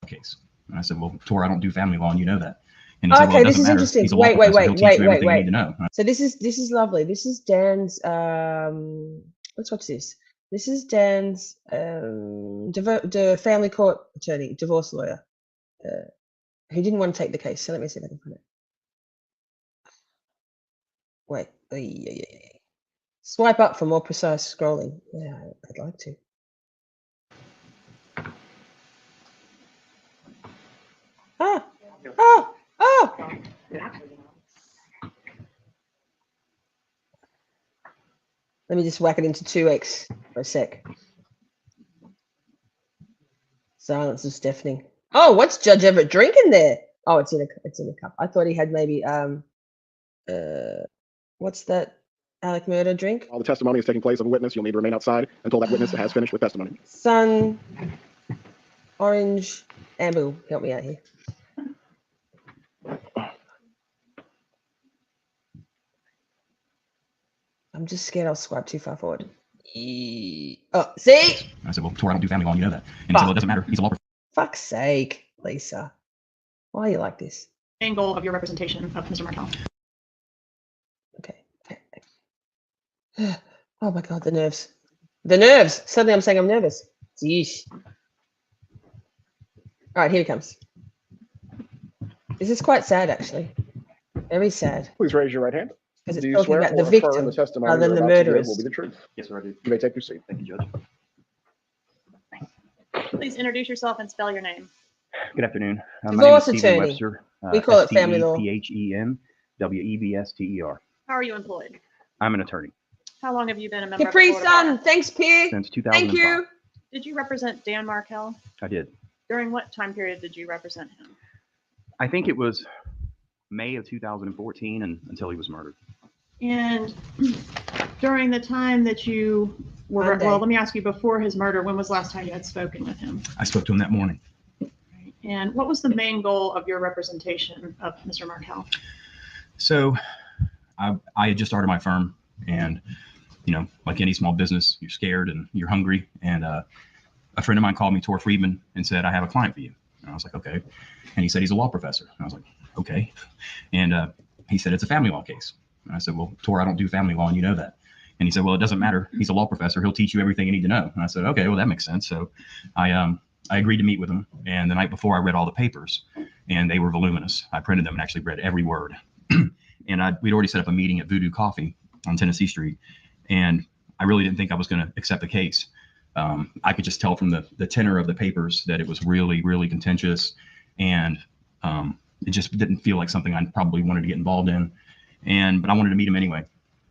Case. And I said, well, Tor, I don't do family law, and you know that. And he said, Okay, well, it this is doesn't matter. interesting. He's a law professor. He'll teach you everything you need to know. So this is lovely. This is Dan's. Let's watch this. This is Dan's the family court attorney, divorce lawyer, who didn't want to take the case. So let me see if I can find it. Wait. Yeah. Swipe up for more precise scrolling. Yeah, I'd like to. Oh! Let me just whack it into 2x for a sec. Silence is deafening. Oh, what's Judge Everett drinking there? Oh, it's in a cup. I thought he had maybe what's that Alec Murder drink? While the testimony is taking place of a witness, you'll need to remain outside until that witness has finished with testimony. Sun, orange, amber. Help me out here. I'm just scared I'll swipe too far forward. Oh, see? I said, well, Tor, I don't do family law, and you know that. And he said, well, it doesn't matter. He's a law professor. Fuck's sake, Lisa. Why are you like this? Main goal of your representation of Mr. Markel. Okay. Oh my God, the nerves. The nerves. Suddenly I'm saying I'm nervous. Yeesh. All right, here he comes. This is quite sad, actually. Very sad. Please raise your right hand. Because it's Do you talking swear about or the affirm victim the testimony rather than you're the about to give murderers. will be the truth? Yes, sir, I do. You may take your seat. Thank you, Judge. Please introduce yourself and spell your name. Good afternoon. My name Divorce is Stephen attorney. Webster. We call it family law. STEPHEN-WEBSTER. How are you employed? I'm an attorney How long have you been a member Capri of the Florida Sun. Bar? Thanks, Pierre. since 2005. Thank you. Did you represent Dan Markel? I did. During what time period did you represent him? I think it was May of 2014 and until he was murdered. And during the time that you were, Monday. well, let me ask you, before his murder, when was the last time you had spoken with him? I spoke to him that morning. And what was the main goal of your representation of Mr. Markel? So I had just started my firm, and, you know, like any small business, you're scared and you're hungry. And a friend of mine called me, Tor Friedman, and said, I have a client for you. And I was like, okay. And he said, he's a law professor. And I was like, okay. And he said, it's a family law case. And I said, well, Tor, I don't do family law, and you know that. And he said, well, it doesn't matter. He's a law professor. He'll teach you everything you need to know. And I said, okay, well, that makes sense. So I agreed to meet with him. And the night before, I read all the papers, and they were voluminous. I printed them and actually read every word. And we'd already set up a meeting at Voodoo Coffee on Tennessee Street. And I really didn't think I was going to accept the case. I could just tell from the tenor of the papers that it was really, really contentious. And it just didn't feel like something I probably wanted to get involved in. But I wanted to meet him anyway.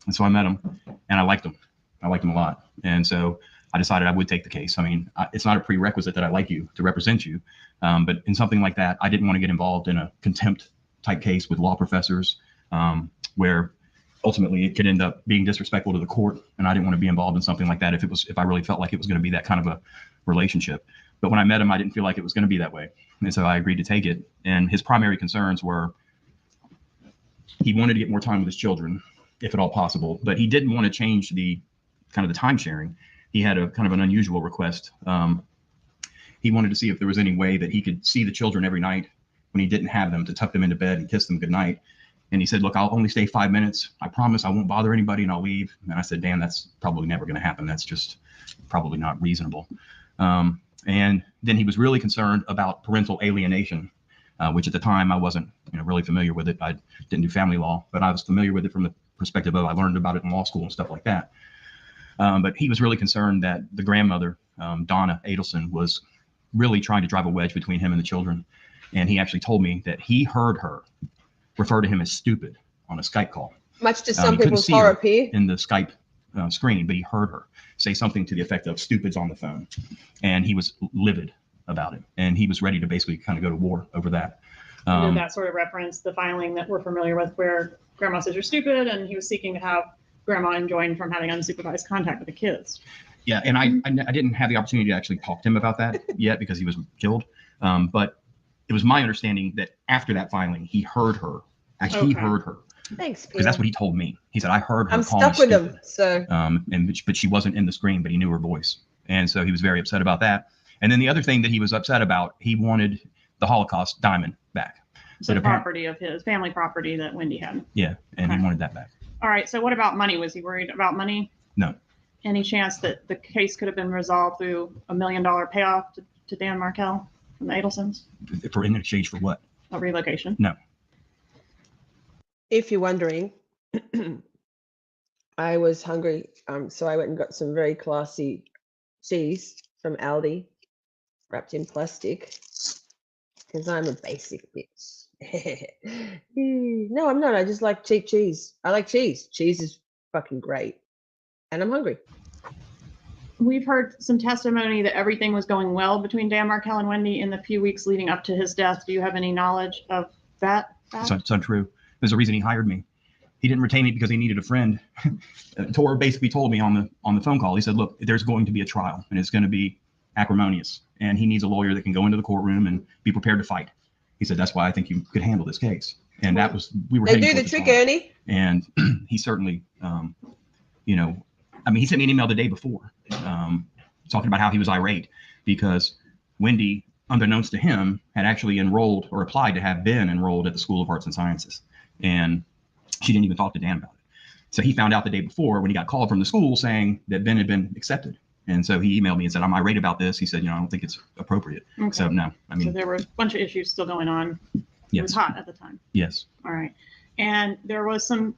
And so I met him, and I liked him. I liked him a lot. And so I decided I would take the case. I mean, it's not a prerequisite that I like you to represent you. But in something like that, I didn't want to get involved in a contempt type case with law professors, where ultimately it could end up being disrespectful to the court. And I didn't want to be involved in something like that if I really felt like it was going to be that kind of a relationship. But when I met him, I didn't feel like it was going to be that way. And so I agreed to take it. And his primary concerns were he wanted to get more time with his children, if at all possible, but he didn't want to change the kind of the time sharing. He had a kind of an unusual request. He wanted to see if there was any way that he could see the children every night when he didn't have them, to tuck them into bed and kiss them goodnight. And he said, look, I'll only stay 5 minutes. I promise I won't bother anybody, and I'll leave. And I said, Dan, that's probably never going to happen. That's just probably not reasonable. And then he was really concerned about parental alienation, which at the time I wasn't really familiar with it. I didn't do family law, but I was familiar with it from the perspective of I learned about it in law school and stuff like that. But he was really concerned that the grandmother, Donna Adelson, was really trying to drive a wedge between him and the children. And he actually told me that he heard her refer to him as stupid on a Skype call. Much to some people's horror, P. In the Skype screen, but he heard her say something to the effect of "stupid's on the phone," and he was livid about it, and he was ready to basically kind of go to war over that. Did that sort of reference the filing that we're familiar with, where grandma says you're stupid, and he was seeking to have grandma enjoined from having unsupervised contact with the kids? Yeah, and I didn't have the opportunity to actually talk to him about that yet because he was killed. But it was my understanding that after that filing, he heard her. Actually, he heard her. Thanks, because that's what he told me. He said, I heard her. I'm stuck with him. So but she wasn't in the screen, but he knew her voice. And so he was very upset about that. And then the other thing that he was upset about, he wanted the Holocaust diamond back. So the property of his family property that Wendy had. Yeah, and he wanted that back. All right. So what about money? Was he worried about money? No. Any chance that the case could have been resolved through $1 million payoff to Dan Markel from the Adelsons? In exchange for what? A relocation? No. If you're wondering, I was hungry, so I went and got some very classy cheese from Aldi, wrapped in plastic, because I'm a basic bitch. No, I'm not. I just like cheap cheese. I like cheese. Cheese is fucking great. And I'm hungry. We've heard some testimony that everything was going well between Dan Markel and Wendy in the few weeks leading up to his death. Do you have any knowledge of that? It's untrue. There's a reason he hired me. He didn't retain me because he needed a friend. Tor basically told me on the phone call, he said, look, there's going to be a trial and it's going to be acrimonious. And he needs a lawyer that can go into the courtroom and be prepared to fight. He said, that's why I think you could handle this case. And that was, we were They do the trick, Ernie. And he certainly, he sent me an email the day before talking about how he was irate because Wendy, unbeknownst to him, had actually enrolled or applied to have been enrolled at the School of Arts and Sciences. And she didn't even talk to Dan about it. So he found out the day before when he got called from the school saying that Ben had been accepted. And so he emailed me and said, I'm irate about this. He said, I don't think it's appropriate. Okay. So no, so there were a bunch of issues still going on. Yes. It was hot at the time. Yes. All right. And there was some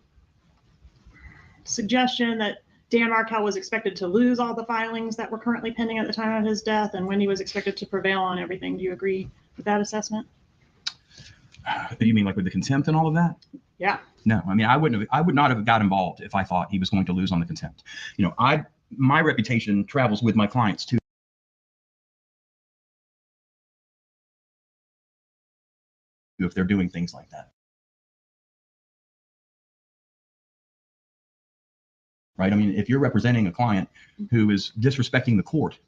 suggestion that Dan Markel was expected to lose all the filings that were currently pending at the time of his death, and Wendy was expected to prevail on everything. Do you agree with that assessment? You mean like with the contempt and all of that? Yeah. No, I would not have got involved if I thought he was going to lose on the contempt. My reputation travels with my clients too. if they're doing things like that. Right? I mean, if you're representing a client who is disrespecting the court,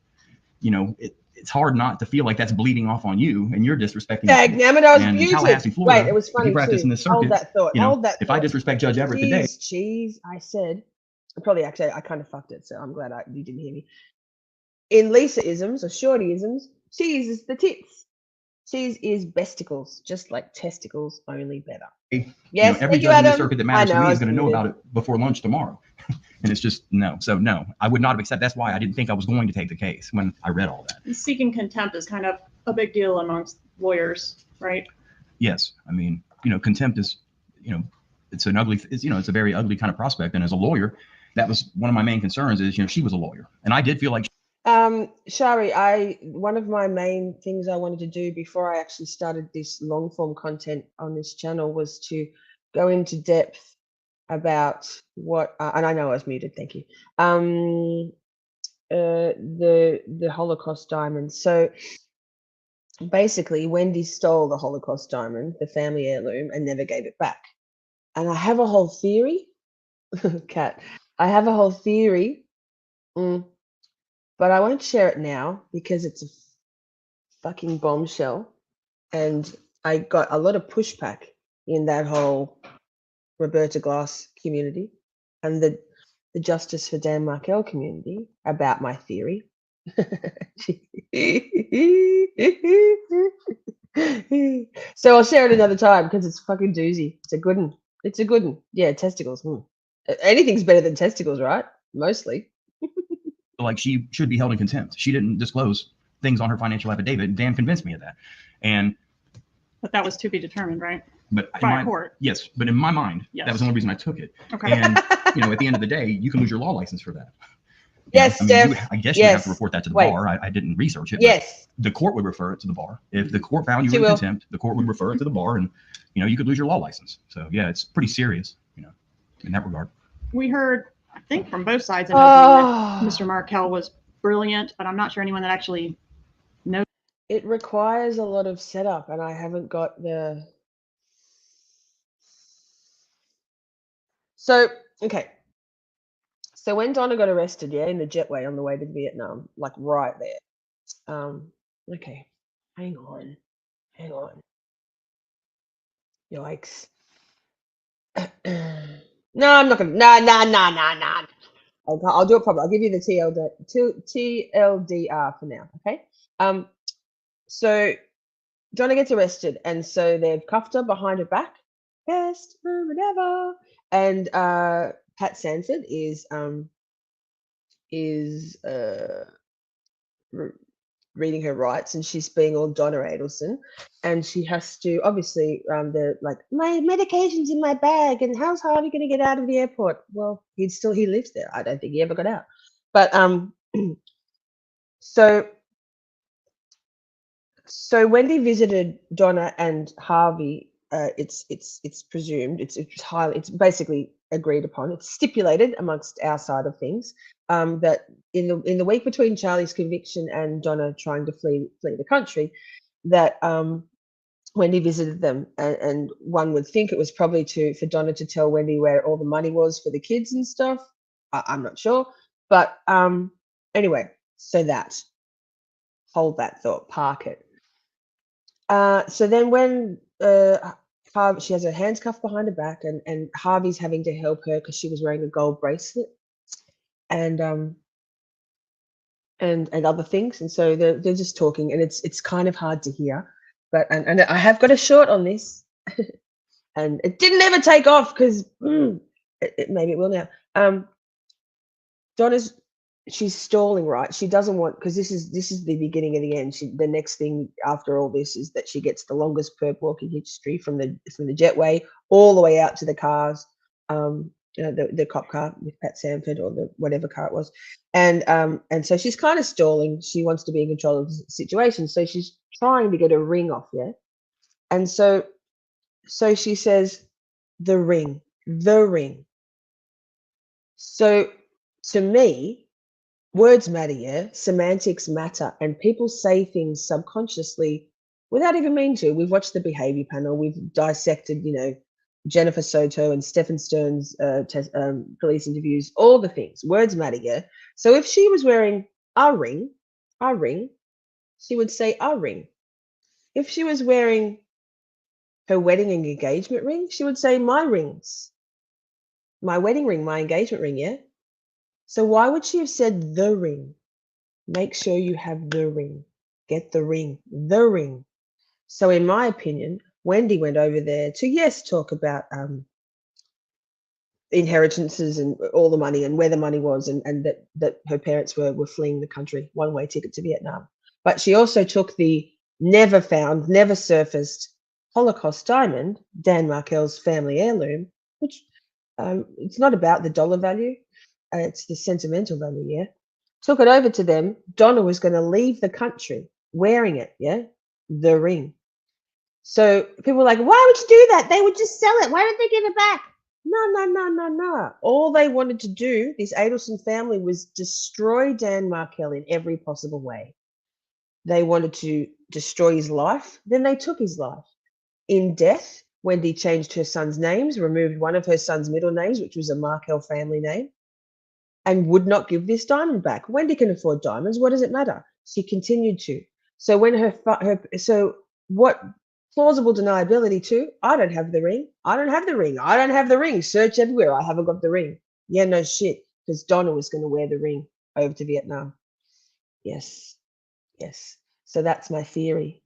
it's hard not to feel like that's bleeding off on you, and you're disrespecting. Damn it, I was and muted. Tallahassee, Florida, Wait, it was funny if you practice too. in this circuit, Hold that thought. Hold that if thought. I disrespect Judge Everett today, Cheese, I said, probably actually, I kind of fucked it, so I'm glad you didn't hear me. In Lisa-isms or shorty-isms, cheese is the tits. Cheese is besticles, just like testicles, only better. Yes, every thank you, judge in the Adam. circuit that matters to me is going to know muted. about it before lunch tomorrow. And it's just no. So no, I would not have accepted. That's why I didn't think I was going to take the case when I read all that. Seeking contempt is kind of a big deal amongst lawyers, right? Yes, I mean, contempt is, it's an ugly, it's a very ugly kind of prospect. And as a lawyer, that was one of my main concerns. Is she was a lawyer, and I did feel like. Shari, one of my main things I wanted to do before I actually started this long form content on this channel was to go into depth about what, and I know I was muted, thank you. The Holocaust diamond. So basically, Wendi stole the Holocaust diamond, the family heirloom, and never gave it back. And I have a whole theory, Kat. I have a whole theory. But I won't share it now because it's a fucking bombshell. And I got a lot of pushback in that whole Roberta Glass community and the Justice for Dan Markel community about my theory. So I'll share it another time because it's fucking doozy. It's a good one. It's a good one. Yeah, testicles. Anything's better than testicles, right? Mostly. Like she should be held in contempt. She didn't disclose things on her financial affidavit. Dan convinced me of that. But that was to be determined, right? But by court. Yes, but in my mind, yes. That was the only reason I took it. Okay. And at the end of the day, you can lose your law license for that. Yes, I guess you would have to report that to the bar. I didn't research it. Yes. The court would refer it to the bar. If the court found you in contempt, the court would refer it to the bar, and you could lose your law license. So yeah, it's pretty serious, in that regard. We heard, I think, from both sides in that Mr. Markel was brilliant, but I'm not sure anyone that actually knows. It requires a lot of setup, and I haven't got the. So okay. So when Donna got arrested, in the jetway on the way to Vietnam, like right there. Okay, hang on. Yikes. No, I'm not gonna. No. I'll do it properly. I'll give you the TLDR for now. Okay. So Donna gets arrested, and so they've cuffed her behind her back. Best moment ever. And Pat Sanford is reading her rights, and she's being all Donna Adelson, and she has to obviously they're like, my medication's in my bag, and how's Harvey going to get out of the airport? Well, he lives there. I don't think he ever got out. But so Wendi visited Donna and Harvey. It's presumed, it's basically agreed upon. It's stipulated amongst our side of things that in the week between Charlie's conviction and Donna trying to flee the country, that Wendi visited them, and one would think it was probably for Donna to tell Wendi where all the money was for the kids and stuff. I'm not sure, but anyway, so hold that thought, park it. So then when she has her hands cuffed behind her back, and Harvey's having to help her because she was wearing a gold bracelet and other things, and so they're just talking, and it's kind of hard to hear, but and I have got a short on this, and it didn't ever take off because maybe it will now. Donna's. She's stalling, right? She doesn't want, because this is the beginning of the end. The next thing after all this is that she gets the longest perp walk in history from the jetway all the way out to the cars, the cop car with Pat Sanford, or the whatever car it was, and so she's kind of stalling. She wants to be in control of the situation, so she's trying to get a ring off, and so she says, the ring. So to me, words matter, semantics matter, and people say things subconsciously without even meaning to. We've watched the behavior panel. We've dissected, Jennifer Soto and Stephen Stern's police interviews, all the things. Words matter, yeah? So if she was wearing a ring, she would say a ring. If she was wearing her wedding and engagement ring, she would say my rings. My wedding ring, my engagement ring, yeah? So why would she have said the ring? Make sure you have the ring. Get the ring. The ring. So in my opinion, Wendi went over there to, yes, talk about inheritances and all the money and where the money was, and that her parents were fleeing the country, one-way ticket to Vietnam. But she also took the never found, never surfaced Holocaust diamond, Dan Markel's family heirloom, which it's not about the dollar value, it's the sentimental value, yeah? Took it over to them. Donna was going to leave the country wearing it, yeah? The ring. So people were like, why would you do that? They would just sell it. Why would they give it back? No. All they wanted to do, this Adelson family, was destroy Dan Markel in every possible way. They wanted to destroy his life. Then they took his life. In death, Wendi changed her son's names, removed one of her son's middle names, which was a Markel family name, and would not give this diamond back. Wendi can afford diamonds. What does it matter? She continued to. So when so what plausible deniability to? I don't have the ring. I don't have the ring. I don't have the ring. Search everywhere. I haven't got the ring. Yeah, no shit. Because Donna was going to wear the ring over to Vietnam. Yes. So that's my theory.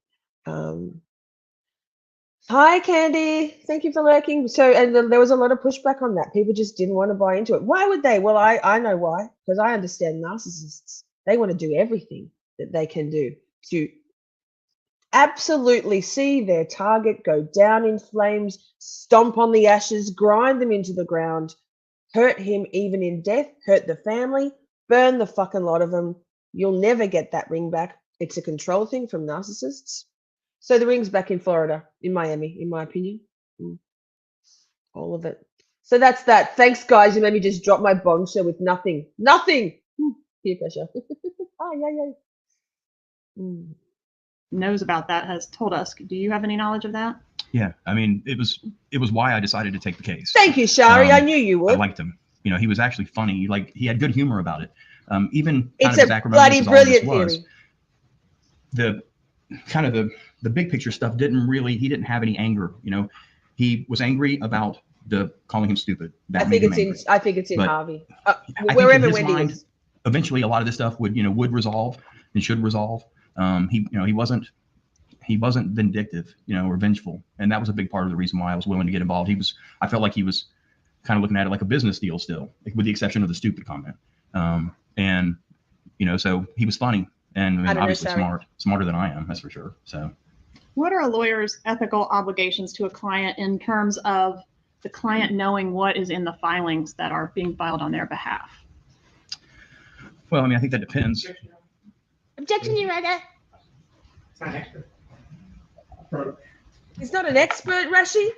Hi, Candy. Thank you for lurking. So, and there was a lot of pushback on that. People just didn't want to buy into it. Why would they? Well, I know why. Because I understand narcissists. They want to do everything that they can do to absolutely see their target go down in flames, stomp on the ashes, grind them into the ground, hurt him even in death, hurt the family, burn the fucking lot of them. You'll never get that ring back. It's a control thing from narcissists. So the ring's back in Florida, in Miami, in my opinion. All of it. So that's that. Thanks, guys. You made me just drop my bombshell with nothing. Peer pressure. Knows about that, has told us. Do you have any knowledge of that? Yeah, I mean, it was why I decided to take the case. Thank you, Shari. I knew you would. I liked him. He was actually funny. He had good humor about it. Even it's a bloody brilliant theory. The big picture stuff he didn't have any anger. He was angry about the calling him stupid. I think it's in Harvey. Wherever Wendi is. Eventually, a lot of this stuff would resolve and should resolve. He wasn't vindictive, or vengeful, and that was a big part of the reason why I was willing to get involved. I felt like he was kind of looking at it like a business deal still, with the exception of the stupid comment. So he was funny and obviously smarter than I am, that's for sure. So, what are a lawyer's ethical obligations to a client in terms of the client knowing what is in the filings that are being filed on their behalf? Well, I think that depends. Objection, Your Honor. It's not an expert. He's not an expert, Rashi.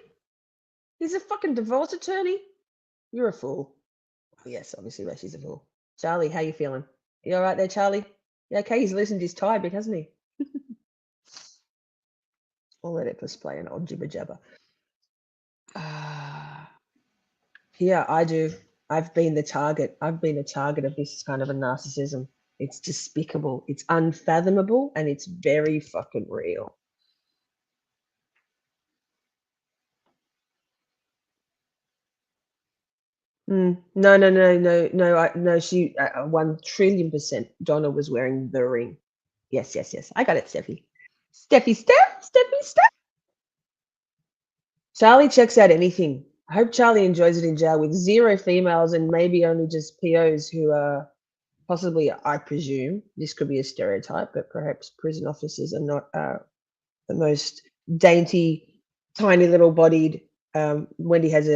He's a fucking divorce attorney. You're a fool. Yes, obviously Rashi's a fool. Charlie, how you feeling? You all right there, Charlie? Yeah, okay, he's loosened his tie a bit, hasn't he? I'll let it display an odd jibber jabber. Yeah, I do. I've been the target. I've been a target of this kind of a narcissism. It's despicable. It's unfathomable, and it's very fucking real. No. She 1,000,000,000%. Donna was wearing the ring. Yes. I got it, Steffi. Steffi. Charlie checks out anything. I hope Charlie enjoys it in jail with 0 females and maybe only just POs who are possibly, I presume, this could be a stereotype, but perhaps prison officers are not the most dainty, tiny little bodied. Wendi has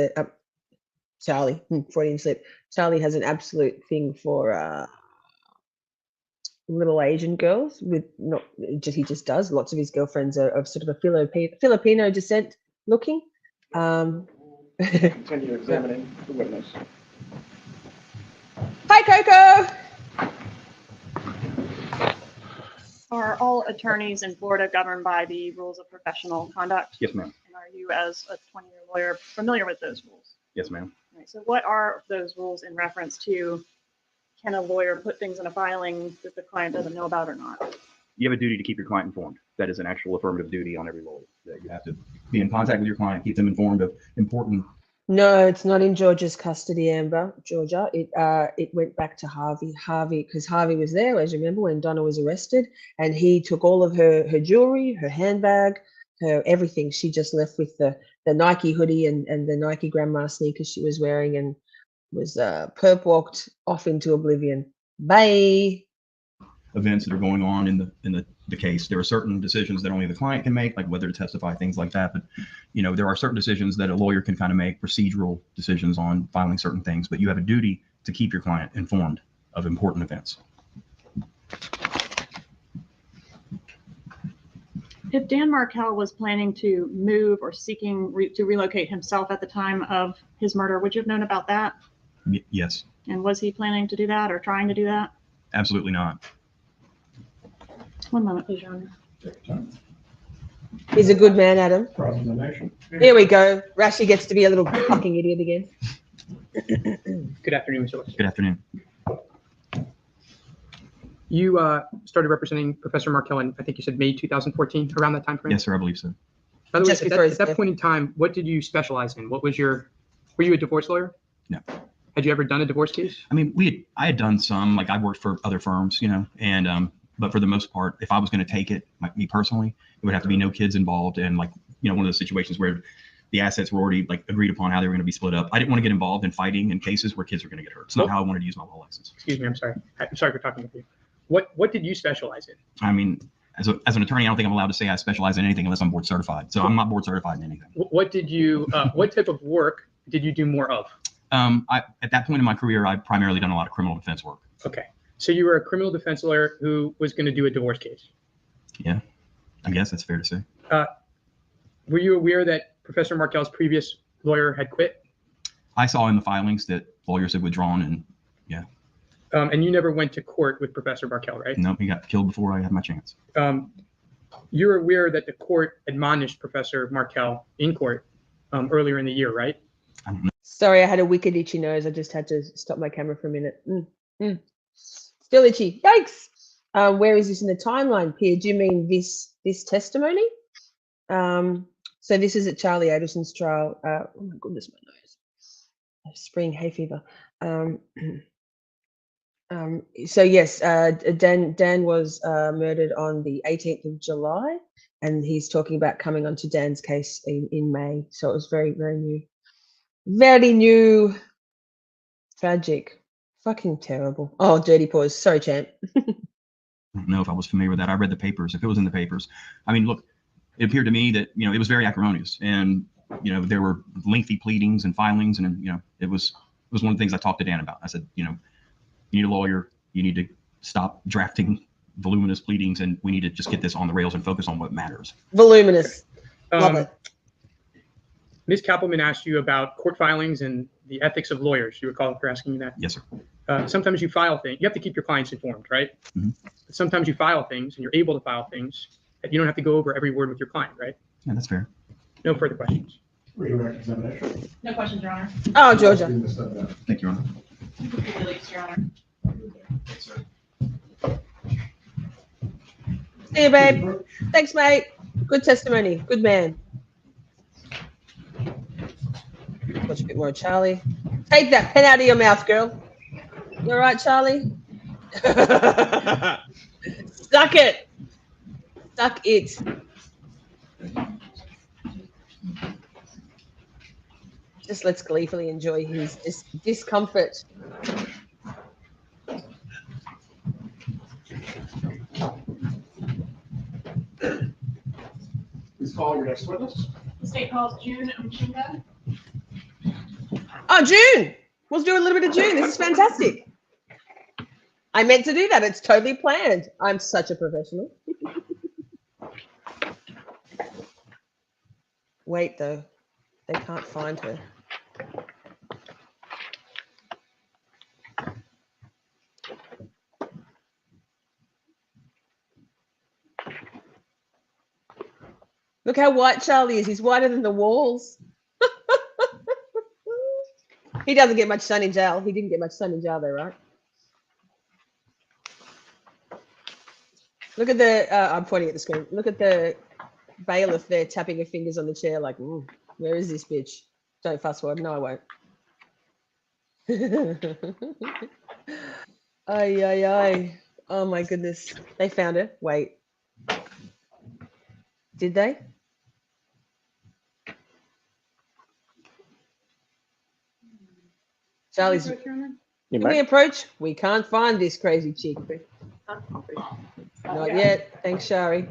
Charlie, Freudian slip. Charlie has an absolute thing for little Asian girls with he just does. Lots of his girlfriends are of sort of a Filipino descent looking. Continue examining the witness. Hi, Coco. Are all attorneys in Florida governed by the rules of professional conduct? Yes, ma'am. And are you, as a 20-year lawyer, familiar with those rules? Yes, ma'am. Right, so what are those rules in reference to, can a lawyer put things in a filing that the client doesn't know about or not? You have a duty to keep your client informed. That is an actual affirmative duty on every lawyer. That you have to be in contact with your client, keep them informed of important. No, it's not in Georgia's custody, Amber, Georgia. It went back to Harvey. Because Harvey was there, as you remember, when Donna was arrested, and he took all of her jewelry, her handbag, her everything. She just left with the Nike hoodie and the Nike grandma sneakers she was wearing, and was perp walked off into oblivion. Bye. Events that are going on in the case. There are certain decisions that only the client can make, like whether to testify, things like that. But there are certain decisions that a lawyer can kind of make, procedural decisions on filing certain things. But you have a duty to keep your client informed of important events. If Dan Markel was planning to move or seeking to relocate himself at the time of his murder, would you have known about that? Yes. And was he planning to do that or trying to do that? Absolutely not. One moment, please, Your Honor. He's a good man, Adam. Cross-examination. Here we go. Rashi gets to be a little fucking idiot again. Good afternoon, Mr. Lewis. Good afternoon. You started representing Professor Markel in, I think you said May 2014, around that time frame? Yes, sir, I believe so. By the way, Just at before his that death. point in time, what did you specialize in? What was were you a divorce lawyer? No. Had you ever done a divorce case? I mean, I had done some, like I worked for other firms, and but for the most part, if I was going to take it, like me personally, it would have to be no kids involved, and like one of those situations where the assets were already like agreed upon how they were going to be split up. I didn't want to get involved in fighting in cases where kids are going to get hurt. It's not how I wanted to use my law license. Excuse me, I'm sorry. I'm sorry for talking with you. What did you specialize in? I mean, as an attorney, I don't think I'm allowed to say I specialize in anything unless I'm board certified. So I'm not board certified in anything. What did you? What type of work did you do more of? At that point in my career, I'd primarily done a lot of criminal defense work. Okay, so you were a criminal defense lawyer who was going to do a divorce case. Yeah, I guess that's fair to say. Were you aware that Professor Markel's previous lawyer had quit? I saw in the filings that lawyers had withdrawn, and yeah. And you never went to court with Professor Markel, right? Nope, he got killed before I had my chance. You're aware that the court admonished Professor Markel in court earlier in the year, right? I don't know. Sorry, I had a wicked itchy nose. I just had to stop my camera for a minute. Still itchy. Yikes. Where is this in the timeline, Pierre? Do you mean this testimony? So this is at Charlie Adelson's trial. Oh my goodness, my nose. Spring hay fever. So yes, Dan was murdered on the 18th of July, and he's talking about coming onto Dan's case in May. So it was very, very new. Very new. Tragic. Fucking terrible. Oh, dirty paws. Sorry, champ. I don't know if I was familiar with that. I read the papers. If it was in the papers, I mean, look, it appeared to me that, it was very acrimonious, and, there were lengthy pleadings and filings, and, it was one of the things I talked to Dan about. I said, you need a lawyer. You need to stop drafting voluminous pleadings, and we need to just get this on the rails and focus on what matters. Voluminous. Love it. Ms. Kappelman asked you about court filings and the ethics of lawyers. You recall her asking you that? Yes, sir. Sometimes you file things. You have to keep your clients informed, right? Mm-hmm. But sometimes you file things, and you're able to file things that you don't have to go over every word with your client, right? Yeah, that's fair. No further questions. Redirect examination. No questions, Your Honor. Oh, Georgia. Thank you, Your Honor. Release, Your Honor. See you, babe. Thanks, mate. Good testimony. Good man. Watch a bit more of Charlie. Take that pen out of your mouth, girl. You all right, Charlie? Suck it. Suck it. Just let's gleefully enjoy his discomfort. Please call your next witness. The state calls June Mchinga. Oh, June. We'll do a little bit of June. This is fantastic. I meant to do that. It's totally planned. I'm such a professional. Wait, though. They can't find her. Look how white Charlie is. He's whiter than the walls. He doesn't get much sun in jail. He didn't get much sun in jail though, right? Look at the, I'm pointing at the screen. Look at the bailiff there tapping her fingers on the chair like, where is this bitch? Don't fast forward. No, I won't. Ay, ay, ay. Oh my goodness. They found her. Wait. Did they? Charlie's. Can we approach? We can't find this crazy chick. Not yet. Thanks, Shari.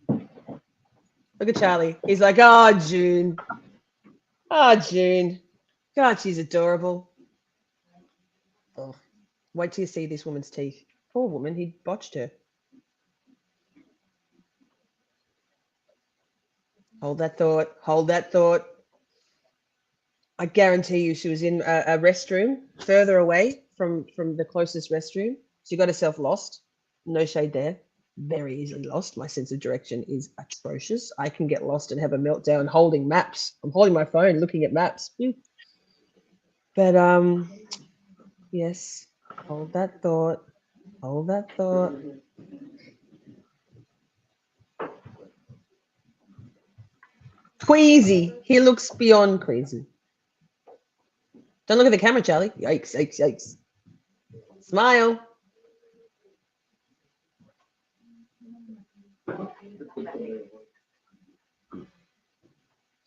Look at Charlie. He's like, oh, June. Oh, June. God, she's adorable. Oh, wait till you see this woman's teeth. Poor woman, he botched her. Hold that thought. Hold that thought. I guarantee you she was in a restroom further away from the closest restroom. She got herself lost. No shade there. Very easily lost. My sense of direction is atrocious. I can get lost and have a meltdown holding maps. I'm holding my phone looking at maps. But yes, hold that thought. Hold that thought. Queasy. He looks beyond queasy. Don't look at the camera, Charlie. Yikes, yikes, yikes. Smile.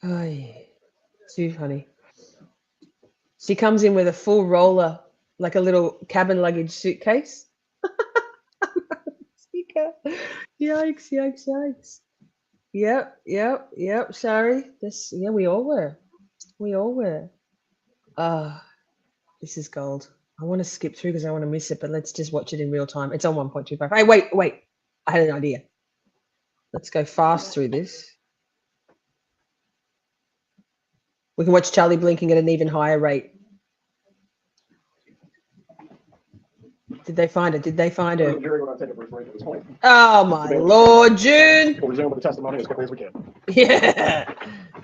Oh, yeah. Too funny. She comes in with a full roller, like a little cabin luggage suitcase. Yikes, yikes, yikes. Yep, sorry. This, yeah, we all were. We all were. This is gold. I want to skip through because I want to miss it, but let's just watch it in real time. It's on 1.25. Hey, wait. I had an idea. Let's go fast through this. We can watch Charlie blinking at an even higher rate. Did they find it? Did they find her? Oh, my Lord, June. We'll resume with the testimony as quickly as we can. Yeah.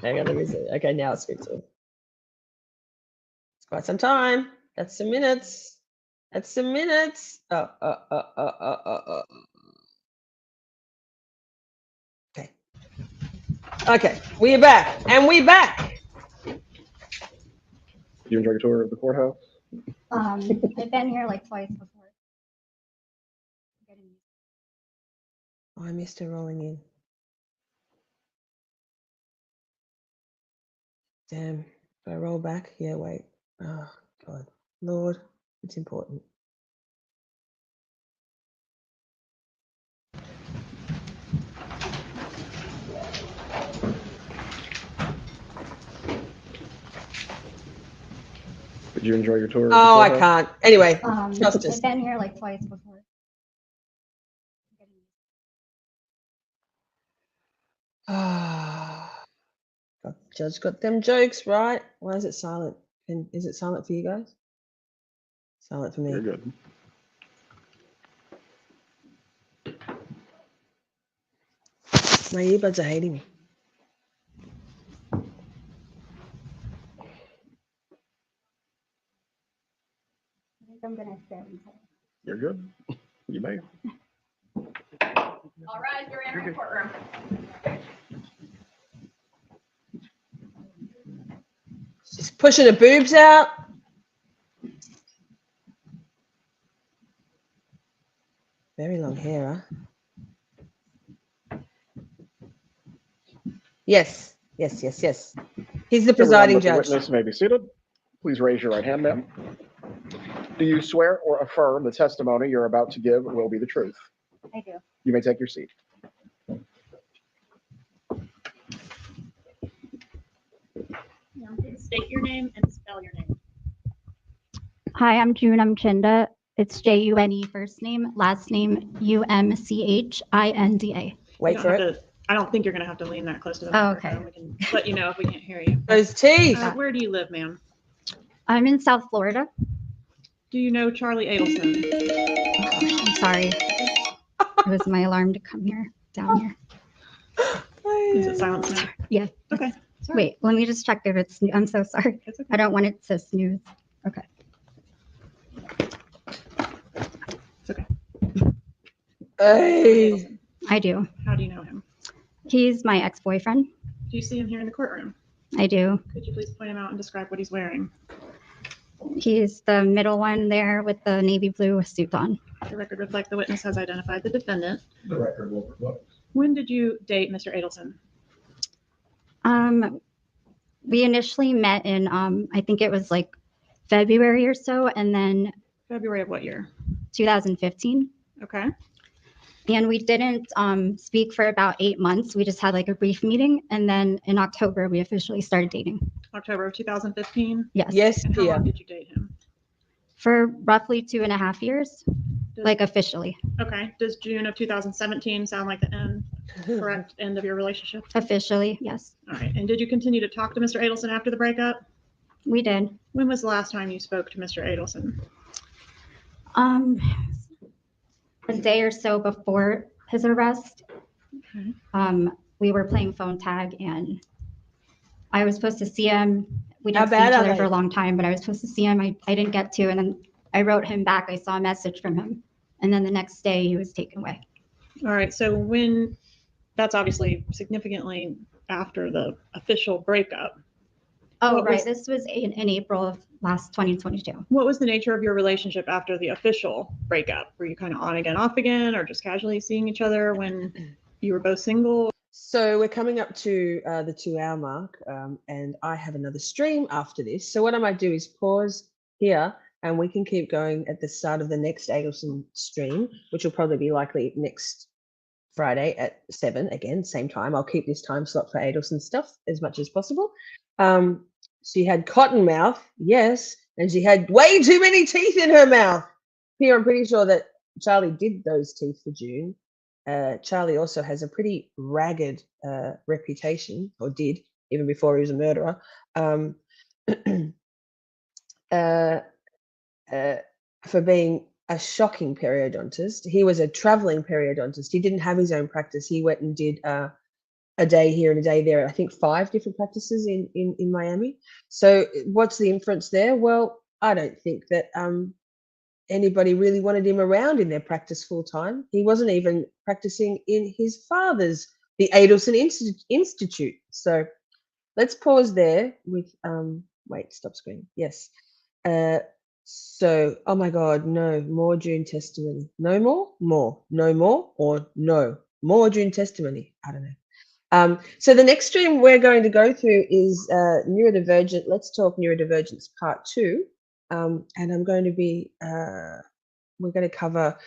Hang on, let me see. Okay, now it's good. It's quite some time. That's some minutes. That's some minutes. Okay. Okay, we're back. And we're back. You enjoy your tour of the courthouse? I've been here like twice before. Oh, I missed her rolling in. Damn. Do I roll back? Yeah, wait. Oh, God. Lord, it's important. Did you enjoy your tour? Oh, I can't. Anyway, I've been here like twice before. Judge got them jokes right. Why is it silent? Is it silent for you guys? Silent for me. You're good. My earbuds are hating me. I think I'm gonna stay. You're good. You may. All right, you're in the courtroom. She's pushing her boobs out. Very long hair, huh? Yes. He's the presiding judge. The witness may be seated. Please raise your right hand, ma'am. Do you swear or affirm the testimony you're about to give will be the truth? I do. You may take your seat. State your name and spell your name. Hi, I'm June Chinda. It's June first name, last name UMCHINDA. Wait for it. I don't think you're gonna have to lean that close to the microphone. Okay. We can let you know if we can't hear you. Those teeth. Where do you live, ma'am? I'm in South Florida. Do you know Charlie Adelson? I'm sorry. It was my alarm to come here, down here. Is it silent snooze? Yeah. Okay. Sorry. Wait, let me just check if it's. I'm so sorry. It's okay. I don't want it to snooze. Okay. It's okay. Hey. I do. How do you know him? He's my ex-boyfriend. Do you see him here in the courtroom? I do. Could you please point him out and describe what he's wearing? He's the middle one there with the navy blue suit on. The record reflects the witness has identified the defendant. The record will reflect. When did you date Mr. Adelson? We initially met in I think it was like February or so, and then February of what year? 2015. Okay. And we didn't speak for about 8 months. We just had like a brief meeting, and then in October we officially started dating. October of 2015? Yes. Yes, And how Pia. long did you date him? For roughly 2.5 years, like officially. Okay. Does June of 2017 sound like the correct end of your relationship? Officially, yes. All right. And did you continue to talk to Mr. Adelson after the breakup? We did. When was the last time you spoke to Mr. Adelson? A day or so before his arrest. Okay. We were playing phone tag, and I was supposed to see him. We How didn't see bad each are other they? for a long time, but I was supposed to see him. I didn't get to, and then I wrote him back. I saw a message from him, and then the next day he was taken away. All right. So when that's obviously significantly after the official breakup. Oh, What right. was- This was in April of last 2022. What was the nature of your relationship after the official breakup? Were you kind of on again, off again, or just casually seeing each other when you were both single? So we're coming up to the 2 hour mark, and I have another stream after this. So what I might do is pause here, and we can keep going at the start of the next Adelson stream, which will probably be likely next Friday at 7 again, same time. I'll keep this time slot for Adelson stuff as much as possible. She had cotton mouth, yes, and she had way too many teeth in her mouth. Here, I'm pretty sure that Charlie did those teeth for June. Charlie also has a pretty ragged reputation, or did, even before he was a murderer, for being a shocking periodontist. He was a traveling periodontist. He didn't have his own practice. He went and did a day here and a day there. I think 5 different practices in Miami. So what's the inference there? Well, I don't think that anybody really wanted him around in their practice full time. He wasn't even practicing in his father's, the Adelson Institute. So let's pause there with, wait, stop screen. Yes. So, oh my God, no, more June testimony. No more, no more, or no, more June testimony. I don't know. So the next stream we're going to go through is neurodivergent. Let's talk neurodivergence part 2. And I'm going to be, we're going to cover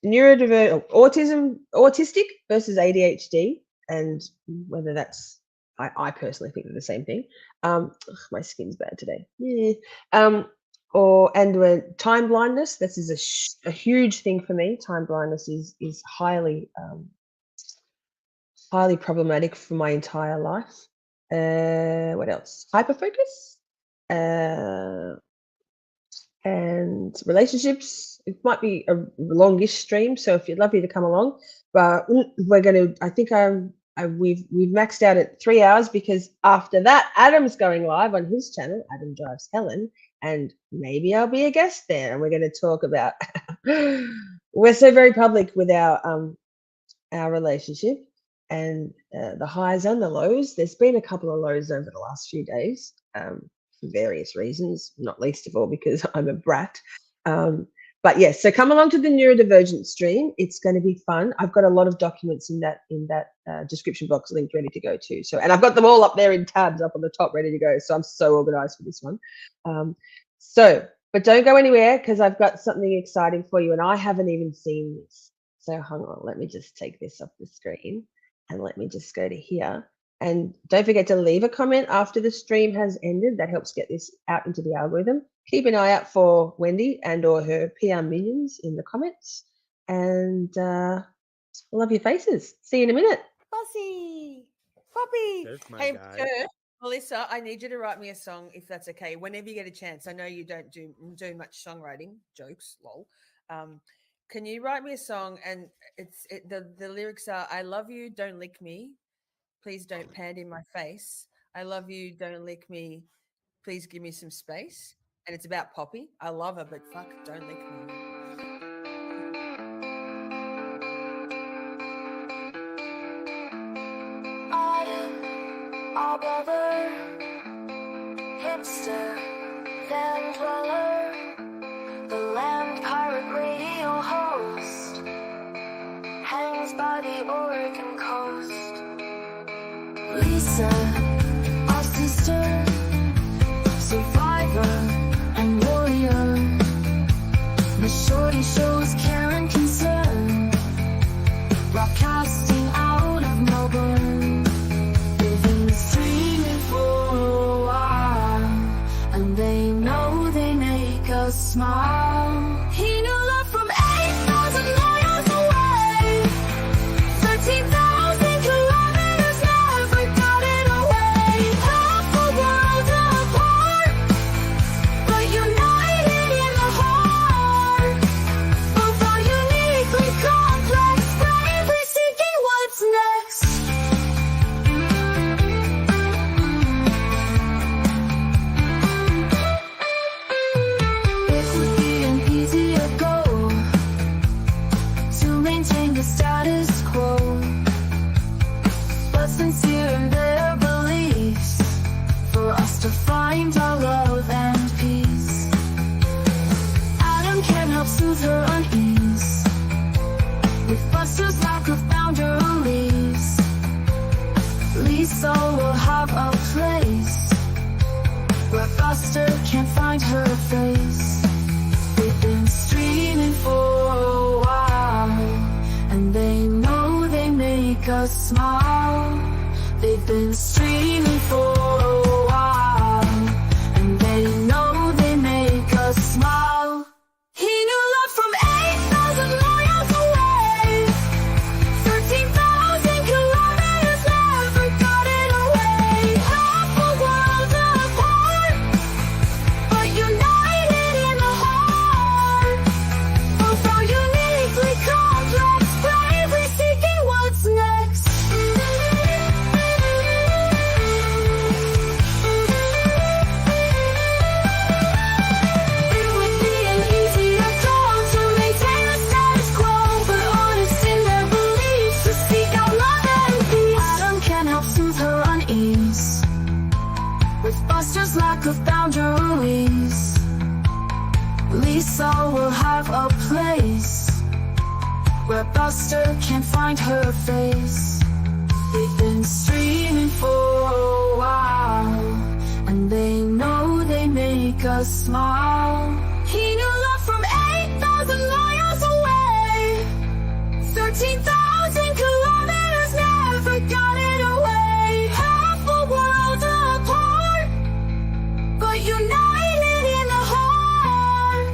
autistic versus ADHD, and whether that's, I personally think they're the same thing. My skin's bad today. Yeah. And time blindness. This is a huge thing for me. Time blindness is highly highly problematic for my entire life. What else? Hyperfocus. And relationships. It might be a longish stream, so if you'd love you to come along, but we're going to, I think we've maxed out at 3 hours, because after that Adam's going live on his channel, Adam Drives Helen, and maybe I'll be a guest there, and we're going to talk about we're so very public with our relationship, and the highs and the lows. There's been a couple of lows over the last few days, for various reasons, not least of all because I'm a brat. But yes, so come along to the neurodivergent stream. It's going to be fun. I've got a lot of documents in that description box link ready to go too. So, and I've got them all up there in tabs up on the top ready to go. So I'm so organized for this one. But don't go anywhere, because I've got something exciting for you, and I haven't even seen this. So hang on, let me just take this off the screen, and let me just go to here. And don't forget to leave a comment after the stream has ended. That helps get this out into the algorithm. Keep an eye out for Wendi and or her PR minions in the comments. And love your faces. See you in a minute. Bossy, Poppy. There's my Hey, guy. Kurt, Melissa, I need you to write me a song, if that's okay, whenever you get a chance. I know you don't do much songwriting. Jokes, lol. Can you write me a song? And the lyrics are, "I love you, don't lick me. Please don't pand in my face. I love you. Don't lick me. Please give me some space. And it's about Poppy. I love her, but fuck, don't lick me. Our brother, hipster, land dweller, the land pirate radio host, hangs by the Oregon coast. Lisa, our sister, survivor and warrior, the shorty shows care and concern, broadcasting out of Melbourne. They've been streaming for a while, and they know they make us smile. He knew love from 8,000 miles away, 13,000 kilometers, never got it away. Half the world apart, but united in the heart. Both are uniquely complex, bravely seeking what's next. It would be an easier goal to maintain the status quo, but sincere in their beliefs, for us to find our love and peace. Adam can't help soothe her unease with Buster's lack of boundaries. Lisa will have a place where Buster can't find her face. They've been streaming for a while, and they know they make us smile. They've been streaming for a while, and they know they make us smile. He knew love from 8,000 miles away, 13,000 kilometers, never got it away. Half the world apart, but united in the heart. Both are uniquely complex, bravely seeking what's next. It would be an easier goal to maintain the status quo, but honest in their beliefs, to seek out love and peace. Adam can't help soothe her unease with Buster's lack of boundaries. Lisa will have a place where Buster can't find her face. They've been streaming for a while, and they know they make us smile. He knew love from 8,000 miles away, 13,000 kilometers, never got it away. Half the world apart, but united in the heart.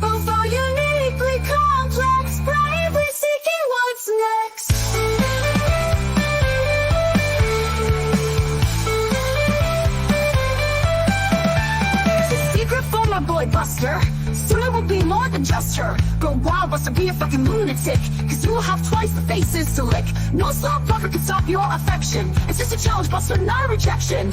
Both are uniquely complex, bravely seeking what's next. The secret for my boy Buster, soon it will be more than just her. Go wild, Buster, be a fucking lunatic, cause you will have twice the faces to lick. No slow fucker can stop your affection. It's just a challenge, Buster, not a rejection.